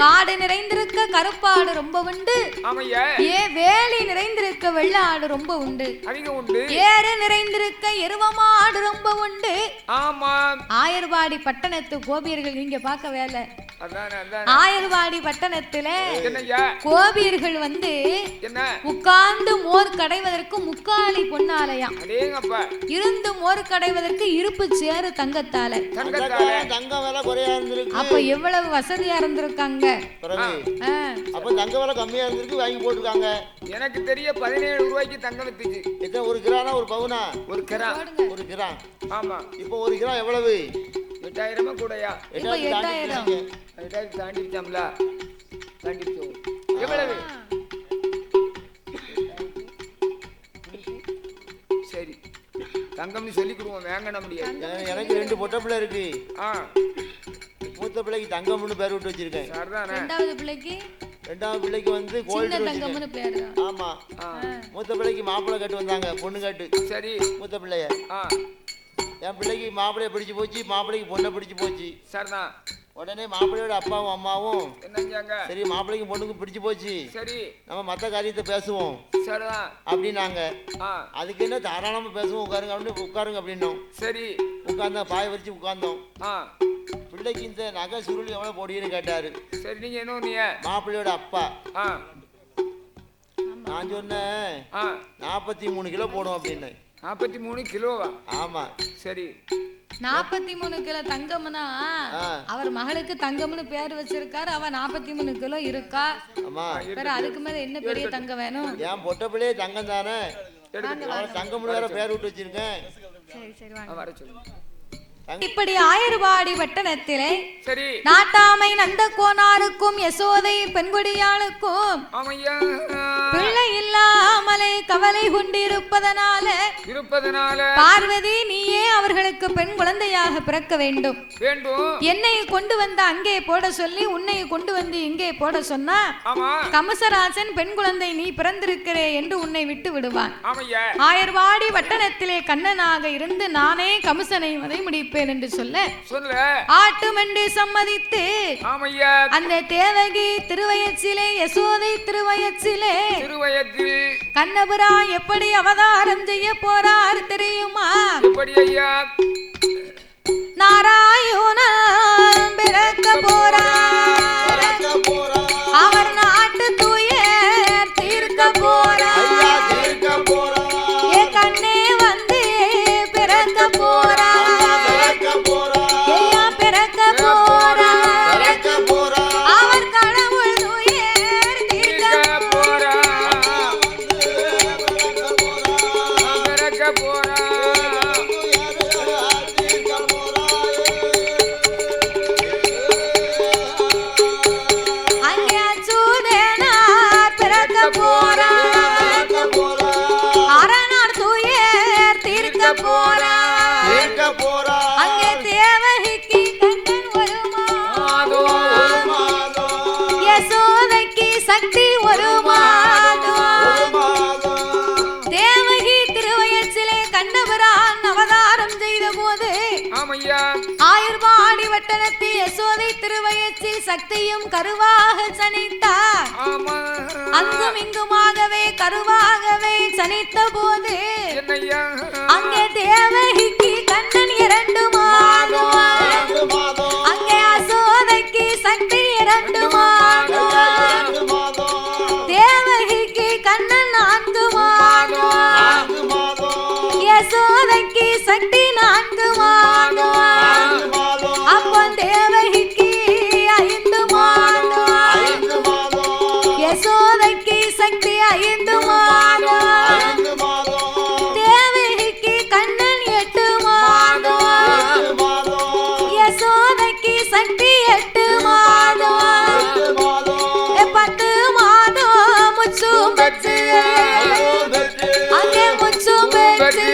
காடு நிறைந்திருக்க கருப்பாடு ரொம்ப உண்டு, வேலி நிறைந்திருக்க வெள்ளை ஆடு ரொம்ப உண்டு, ஏறு நிறைந்திருக்க எருவ மாடு ரொம்ப உண்டு. ஆயர்வாடி பட்டணத்து கோபியர்கள் நீங்க பார்க்க வேலை. ஆயர்வாடி பட்டணத்துல கோபியர்கள் வந்து உட்கார்ந்து மோர் கடைவதற்கு முக்காலி பொன்னாலயம், இருந்து மோர் கடைவதற்கு இருப்பு சேரு தங்கத்தால. அப்ப எவ்வளவு வசதியா இருந்திருக்காங்க. எனக்கு தெரிய 17 ரூபாய்க்கு தங்கம் வித்துச்சு. ஒரு கிரானா ஒரு பவுனா? ஒரு கிராம். ஒரு கிராம். ஆமா. இப்போ ஒரு கிராம் எவ்வளவு? 8000 கூடயா? 8000 தாண்டிச்சோம்ல. தாண்டிச்சோம். எவ்வளவு? சரி, தங்கம்னு சொல்லிக்குடுவோம், வேங்கன முடியாது. எனக்கு 2 பொட்ட பிள்ளை இருக்கு. மூத்த பிள்ளைக்கு தங்கம்னு பேர் விட்டு வச்சிருக்கேன். ரெண்டாவது பிள்ளைக்கு வந்து கோல்டு தங்கம்னு பேர். ஆமா. மூத்த பிள்ளைக்கு மாப்பிள்ளை கட்டு வந்தாங்க, பொண்ணு கட்டு. சரி. மூத்த பிள்ளைய என் பிள்ளைக்கு மாப்பிள்ளைய பிடிச்சு போச்சு, மாப்பிள்ளைக்கு பொண்ணை பிடிச்சு போச்சு. சரிதான். உடனே மாப்பிள்ளையோட அப்பாவும் அம்மாவும் என்னங்க, சரி மாப்பிள்ளைக்கு பொண்ணுக்கு பிடிச்சு போச்சு, சரி நம்ம மற்ற காரியத்தை பேசுவோம் அப்படின்னாங்க. அதுக்கு என்ன தாராளமா பேசுவோம், உட்காருங்க அப்படின்னு உட்காருங்க அப்படின்னோம். சரி உட்கார்ந்தோம், பாய வச்சு உட்கார்ந்தோம். பிள்ளைக்கு இந்த நகை சுருள் எவ்வளவு போடுன்னு கேட்டாரு. சரி, நீங்க என்ன? மாப்பிள்ளையோட அப்பா நான் சொன்னேன் 43 கிலோ போடும் அப்படின்னு. 43 கிலோவா? ஆமா. சரி, 43 கிலோ தங்கம்னா அவர் மகளுக்கு தங்கம்னு பேர் வச்சிருக்காரு. அவ 43 கிலோ இருக்கா. ஆமா. வேற அதுக்கு மேல என்ன பெரிய தங்கம் வேணும்? ஏன் பொட்ட பிள்ளையே தங்கம் தானே, தங்கம்னு வேற பேர் விட்டு வச்சிருக்கேன். சரி சரி வாங்க. வர சொல்லுங்க. இப்படி ஆயர்வாடி பட்டணத்திலே சரி நாட்டாமை நந்த கோனாருக்கும் யசோதை பெண்குடியாளுக்கும் பிள்ளை இல்லாமலே கவலை கொண்டிருப்பதனால பார்வதி நீயே அவர்களுக்கு பெண் குழந்தையாக பிறக்க வேண்டும். என்னை கொண்டு வந்து அங்கே போட சொல்லி உன்னை கொண்டு வந்து இங்கே போட சொன்னா கமசராசன் பெண் குழந்தை நீ பிறந்திருக்கிறே என்று உன்னை விட்டு விடுவான். ஆயர்வாடி பட்டணத்திலே கண்ணனாக இருந்து நானே கமசனை வதை முடிப்பேன் என்று சொல்ல ஆட்டும் என்று சம்மதித்து அந்த தேவகி திருவயச்சிலே யசோதை திருவயச்சிலே கண்ணபுரா எப்படி அவதாரம் செய்ய போறார் தெரியுமா? நாராயணன் பிறக்க போறார், அவர் நாட்டு துயர் தீர்க்க போறார், என் கண்ணே வந்து பிறக்க போறார், அவர் கடவுள் துயர் தீர்க்க போறார். அங்கே அச்சுதனார் பிறக்க போறார், அரணார் துயர் தீர்க்க போறார், அங்கே தேவகிக்கு கண்ணன் வருமாதோ, யசோதைக்கு சக்தி வருமாதோ. தேவகி திருவயச்சிலே கண்ணபுரான் அவதாரம் செய்த போது ஆயர்வாடி வட்டணத்தில் யசோதை திருவயச்சில் சக்தியும் கருவாக சனித்தார். அங்கும் இங்குமாகவே கருவாகவே சனித்த போது அங்கே தேவகிக்கு கண்ணன் 2 மாதம், அங்கே யசோதைக்கு சக்தி 2 மாதம், தேவகிக்கு கண்ணன் 4 மாதம், யசோதைக்கு சக்தி 4 மாதம், அப்போ தேவகிக்கு 5 மாதம், யசோதைக்கு சக்தி 5 மாதம், தேவகிக்கு கண்ணன் 8 மாதம், யசோதைக்கு சக்தி 8 மாதம், 10 மாதம் முச்சும் பெற்று அங்கே முச்சும் பெற்று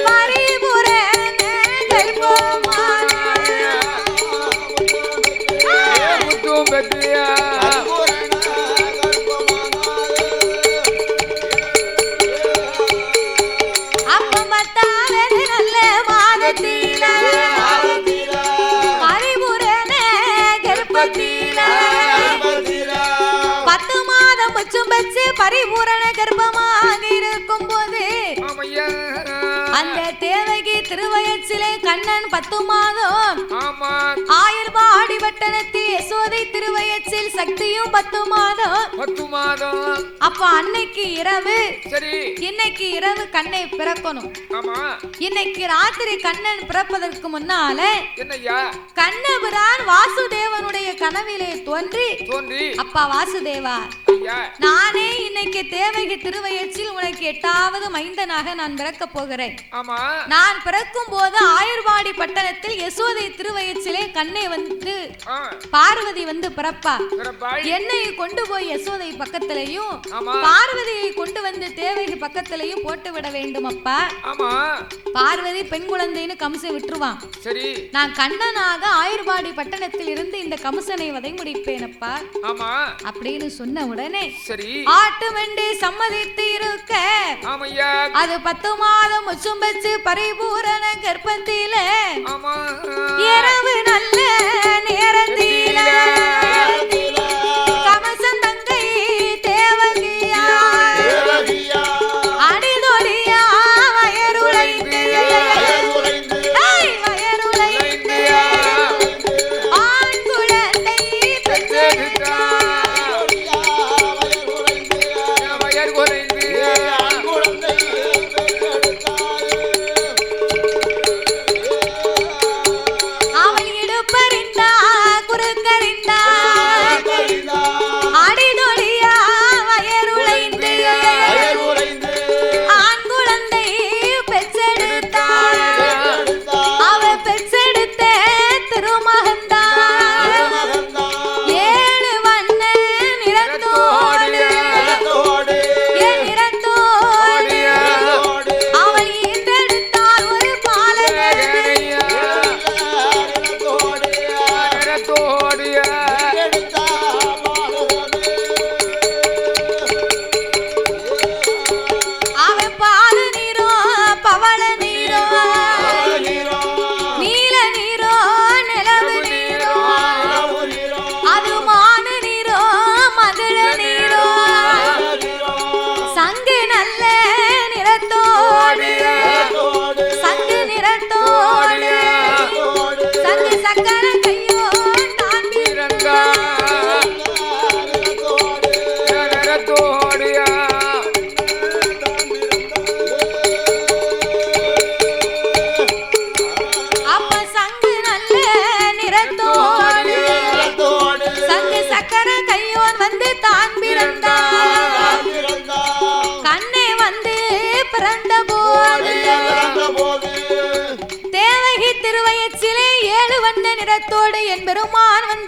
பரிபுரங்கள் போமான அப்பம் பத்தாவது நல்ல மாதத்தில பரிபுரண கர்ப்பத்தில 10 மாதம் முச்சும் பெற்று பரிபூரண கர்ப்பமாக இருக்கும் போது அந்த தேவகி திருவயச்சிலே கண்ணன் 10 மாதம் ஆயர்வாடி வட்டணத்தில் யசோதை திருவயச்சில் சக்தியும் 10 மாதம். அப்ப அன்னைக்கு இரவு இன்னைக்கு இரவு கண்ணை பிறக்கணும். இன்னைக்கு ராத்திரி கண்ணன் பிறப்பதற்கு முன்னால கண்ணபுரான் வாசுதேவனுடைய கனவிலே தோன்றி அப்பா வாசுதேவா நானே இன்னைக்கு தேவகி திருவயச்சில் உனக்கு 8வது மைந்தனாக நான் பிறக்க போகிறேன். நான் பிறக்கும் போது ஆயர்வாடி பட்டணத்தில் யசோதை திருவயச்சிலே கண்ணை வந்து பார்வதி வந்து பிறப்பா. என்னை கொண்டு போய் யசோதை பக்கத்திலையும் பார்வதியை கொண்டு வந்து தேவகி பக்கத்திலையும் போட்டு விட வேண்டும் அப்பா. பார்வதி பெண் குழந்தைன்னு கம்சை விட்டுருவான். நான் கண்ணனாக ஆயர்வாடி பட்டணத்தில் இருந்து இந்த கம்சனை வதை முடிப்பேன் அப்பா அப்படின்னு சொன்ன உடனே ஆட்டு வெண்டி சம்மதித்து இருக்க அது 10 மாதம் முச்சும் பெற்று பரிபூரண கர்ப்பத்தில இரவு நல்ல நேரத்தில கமசன் தங்கை தேவகியா அடிதொடியா வயருளைந்து ஆண் குழந்தை பெற்றெடுத்தார்.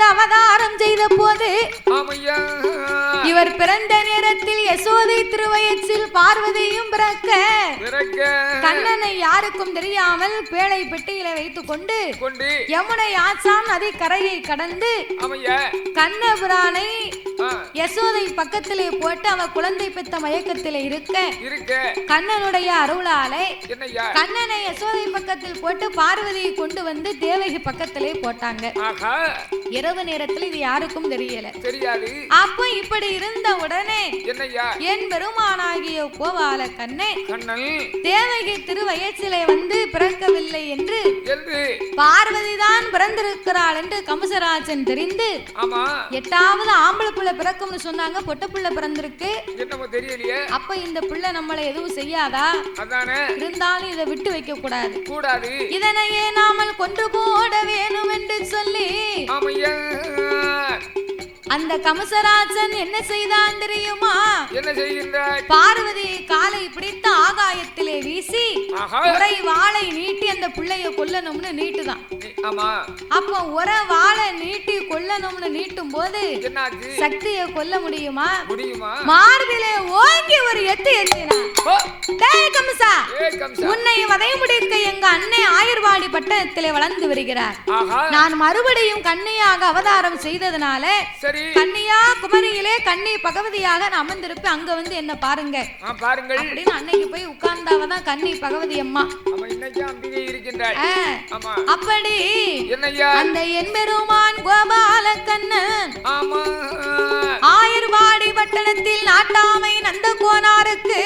வந்து அவதாரம் செய்த போது இவர் பிறந்த நேரத்தில் யசோதை திருவயத்தில் பார்வதியும் பிறக்க கண்ணனை யாருக்கும் தெரியாமல் பேழை பெட்டியில வைத்துக் கொண்டு யமுனை ஆசான் நதி கரையை கடந்து கண்ணபுரானை யசோதை பக்கத்திலே போட்டு அவ குழந்தை பெற்ற மயக்கத்திலே இருக்க கண்ணனுடைய அருளாலே கண்ணனை யசோதை பக்கத்தில் போட்டு பார்வதியை கொண்டு வந்து தேவகி பக்கத்திலே போட்டாங்க. இரவு நேரத்தில் இது யாருக்கும் தெரியல. அப்ப இப்படி இருந்த உடனே என் பெருமானாகிய கோபால கண்ணே தேவகி திருவயசிலே வந்து பிறக்கவில்லை என்று பார்வதி தான் பிறந்திருக்கிறாள் என்று கம்சராஜன் தெரிந்து 8வது ஆம்பளை பிள்ளை பிறக்கும்னு சொன்னாங்க. பொட்ட பிள்ளை பிறந்திருக்கு. அப்ப இந்த பிள்ளை நம்மளை எதுவும் செய்யாதா? இருந்தாலும் இதை விட்டு வைக்க கூடாது. இதனையே நாமல் கொண்டு போட வேணும் என்று சொல்லி அந்த கம்சராஜன் என்ன செய்தான் தெரியுமா? என்ன செய்கின்றார்? பார்வதியை காலை பிடித்து ஆகாயத்திலே வீசி ஒரே வாளை நீட்டி அந்த பிள்ளைய கொல்லணும்னு நீட்டுதான். அப்ப ஒரே வாளை நீட்டி கொல்லணும்னு நீட்டும் போது சக்தியை கொல்ல முடியுமா? மார்பிலே ஓங்கி ஒரு எத்து எத்தினான். உன்னை வதை முடிக்க எங்க அன்னை ஆயுர்வாடி பட்டணத்திலே வளர்ந்து வருகிறார். நான் மறுபடியும் கன்னியாக அவதாரம் செய்ததனால கன்னியா குமரியிலே கன்னி பகவதியாக நான் அமர்ந்திருப்பேன். அங்க வந்து என்ன பாருங்க அப்படின்னு அன்னைக்கு போய் உட்கார்ந்தாவதான் கன்னி பகவதி அம்மா. அப்படி அந்த எம்பெருமான் கோபால கண்ணன் ஆயுர்வாடி பட்டணத்தில் நாட்டாமை நந்த கோனாருக்கு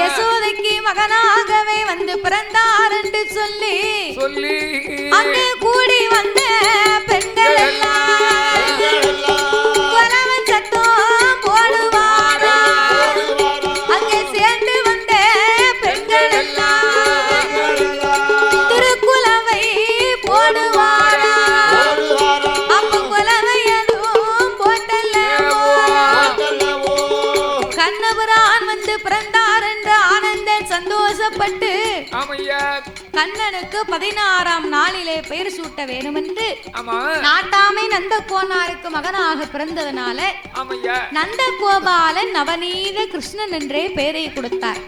யசோதைக்கு மகனாகவே வந்து பிறந்தார் என்று சொல்லி அங்கே கூடி வந்த பெண்கள் எல்லாம் சந்தோஷப்பட்டு கண்ணனுக்கு 16ஆம் நாளிலே பெயர் சூட்ட வேண்டும் என்று நாட்டாமை நந்த கோனாருக்கு மகனாக பிறந்ததனால நந்த கோபாலன் நவநீத கிருஷ்ணன் என்றே பெயரை கொடுத்தார்.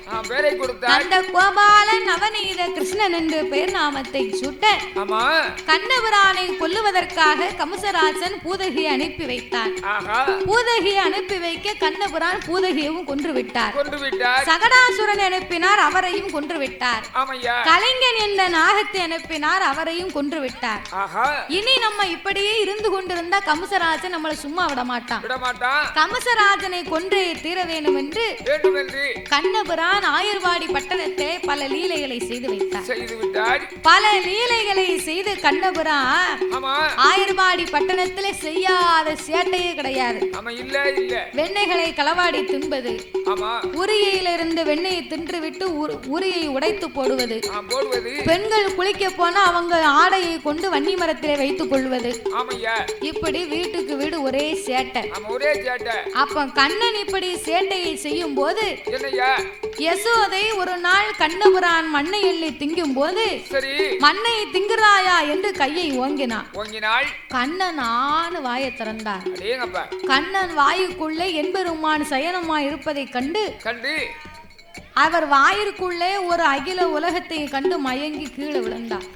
நந்த கோபாலன் நவநீத கிருஷ்ணன் என்று பெயர் நாமத்தை சூட்ட கண்ணபுரானை கொல்லுவதற்காக கம்சராஜன் பூதகியை அனுப்பி வைத்தார். பூதகியை அனுப்பி வைக்க கண்ணபுரான் பூதகியவும் கொன்று விட்டார். சகடாசுரன் அனுப்பினார், அவரையும் கொன்று விட்டார். கலைஞன் என்ற நாகத்தை அனுப்பினார், அவரையும் கொன்று விட்டார். இனி நம்ம இப்படியே இருந்து கொண்டிருந்தா கம்சராஜன் நம்மளை சும்மா விட மாட்டான். கம்சராஜனை கொன்றே தீர வேண்டும் என்று கண்ணபுரான் ஆயுர்வாடி பட்டணத்தை பல லீலைகளை செய்து வைத்தார். பல லீலைகளை செய்து கண்ணபுரான் ஆயுர்வாடி பட்டணத்திலே செய்யாத சேட்டையே கிடையாது. வெண்ணெய்களை களவாடி தின்பது, உரியிலிருந்து வெண்ணெயை தின்றுவிட்டு உரியை உடைத்து போடுவது, பெண்கள் குளிக்க போனா அவங்க ஆடையை கொண்டு வன்னி மரத்திலே வைத்துக் கொள்வது, இப்படி வீட்டுக்கு வீடு ஒரே சேட்டை. அப்ப கண்ணன் இப்படி சேட்டையை செய்யும் போது யசோதை ஒரு நாள் கண்ணபுரான் மண்ணை எள்ளி திங்கும் போது மண்ணை திங்குறாயா என்று கையை ஓங்கினாள். கண்ணன் ஆணு வாயை திறந்தார். கண்ணன் வாயுக்குள்ளே எம்பெருமான் சயனமாய் இருப்பதை கண்டு அவர் வாயிற்குள்ளே ஒரு அகில உலகத்தை கண்டு மயங்கி கீழே விழுந்தாள்.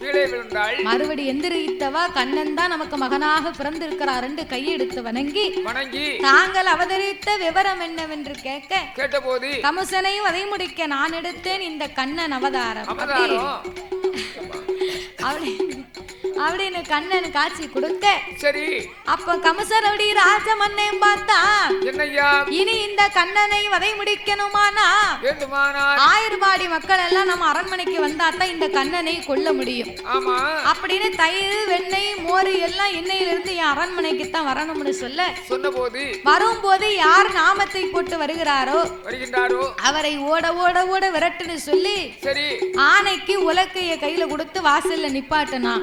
மறுபடி எந்திரித்தவா கண்ணன் தான் நமக்கு மகனாக பிறந்திருக்கிறார் என்று கையெடுத்து வணங்கி தாங்கள் அவதரித்த விவரம் என்னவென்று கேட்டபோது கம்சனை வதை முடிக்க நான் எடுத்தேன் இந்த கண்ணன் அவதாரம் அப்படின்னு கண்ணன் காட்சி கொடுக்க அப்ப கம்சருடைய ராஜமன்னையும் பார்த்தா இனி இந்த கண்ணனை வதை முடிக்கணுமானா ஆயுர்வாடி மக்கள் எல்லாம் நம்ம அரண்மனைக்கு வந்தாத்தான் இந்த கண்ணனை கொல்ல முடியும் அப்படின்னு தயிர் வெண்ணெய் மோர் எல்லாம் எண்ணெயிலிருந்து என் அரண்மனைக்கு தான் வரணும்னு சொன்னபோது வரும்போது யார் நாமத்தை போட்டு வருகிறாரோ அவரை ஓட ஓட ஓட விரட்டுன்னு சொல்லி ஆனைக்கு உலக்கைய கையில கொடுத்து வாசல்ல நிப்பாட்டுனா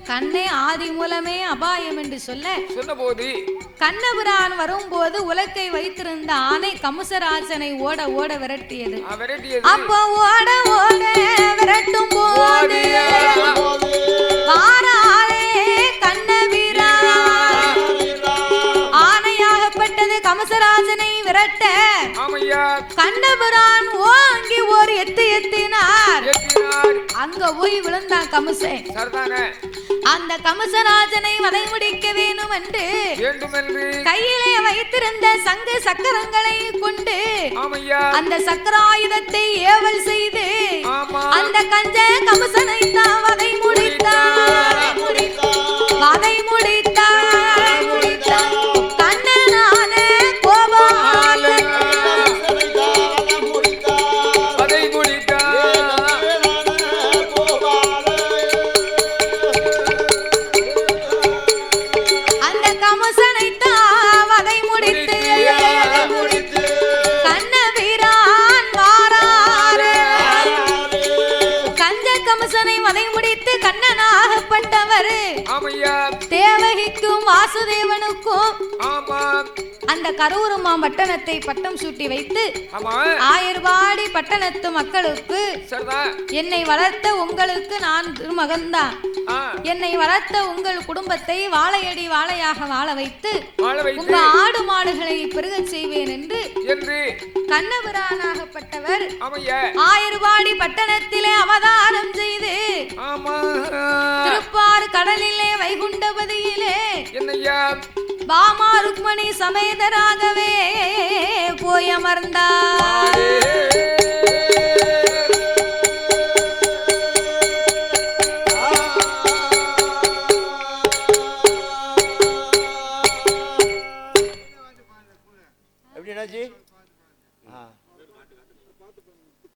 கண்ணே ஆதி மூலமே அபாயம் என்று சொன்னபோது கண்ணபுரான் வரும்போது உலக்கை வைத்திருந்த ஆனை கம்சராஜனை ஓட ஓட விரட்டியது. அப்போ ஓட ஓட விரட்டும் போது வாராலே கண்ண கம்சராஜனை விரட்ட கண்ணபிரான் ஓங்கி ஒரு எத்தினார். அங்க போய் விழுந்தான் கம்சன். அந்த கம்சராஜனை வதை முடிக்க வேண்டும் என்று கையிலே வைத்திருந்த சங்கு சக்கரங்களை கொண்டு அந்த சக்கராயுதத்தை ஏவல் செய்து அந்த கஞ்ச கம்சனை தான் வதை முடித்தார். வதை முடித்தார். கண்ணனான கோபாலன் அந்த கம்சனை தான் வதை முடித்து கண்ணபிரான் வாராரு. கஞ்ச கம்சனை வதை முடித்து கண்ணனாகப்பட்டவர் தேவகிக்கும் வாசுதேவனுக்கும் அந்த கரூரமா பட்டணத்தை பட்டம் சூட்டி வைத்து ஆயர்வாடி பட்டணத்து மக்களுக்கு என்னை வளர்த்த உங்களுக்கு நான் மகன்தான், என்னை வளர்த்த உங்கள் குடும்பத்தை வாழையடி வாழையாக வாழ வைத்து உங்க ஆடு மாடுகளை பெருகச் செய்வேன் என்று கண்ணபிரானாகப்பட்டவர் ஆயர்வாடி பட்டணத்திலே அவதாரம் செய்து திருப்பாறு கடலிலே வைகுண்டபதியிலே பாமா ருக்மணி சமேதராகவே போய் அமர்ந்தார்.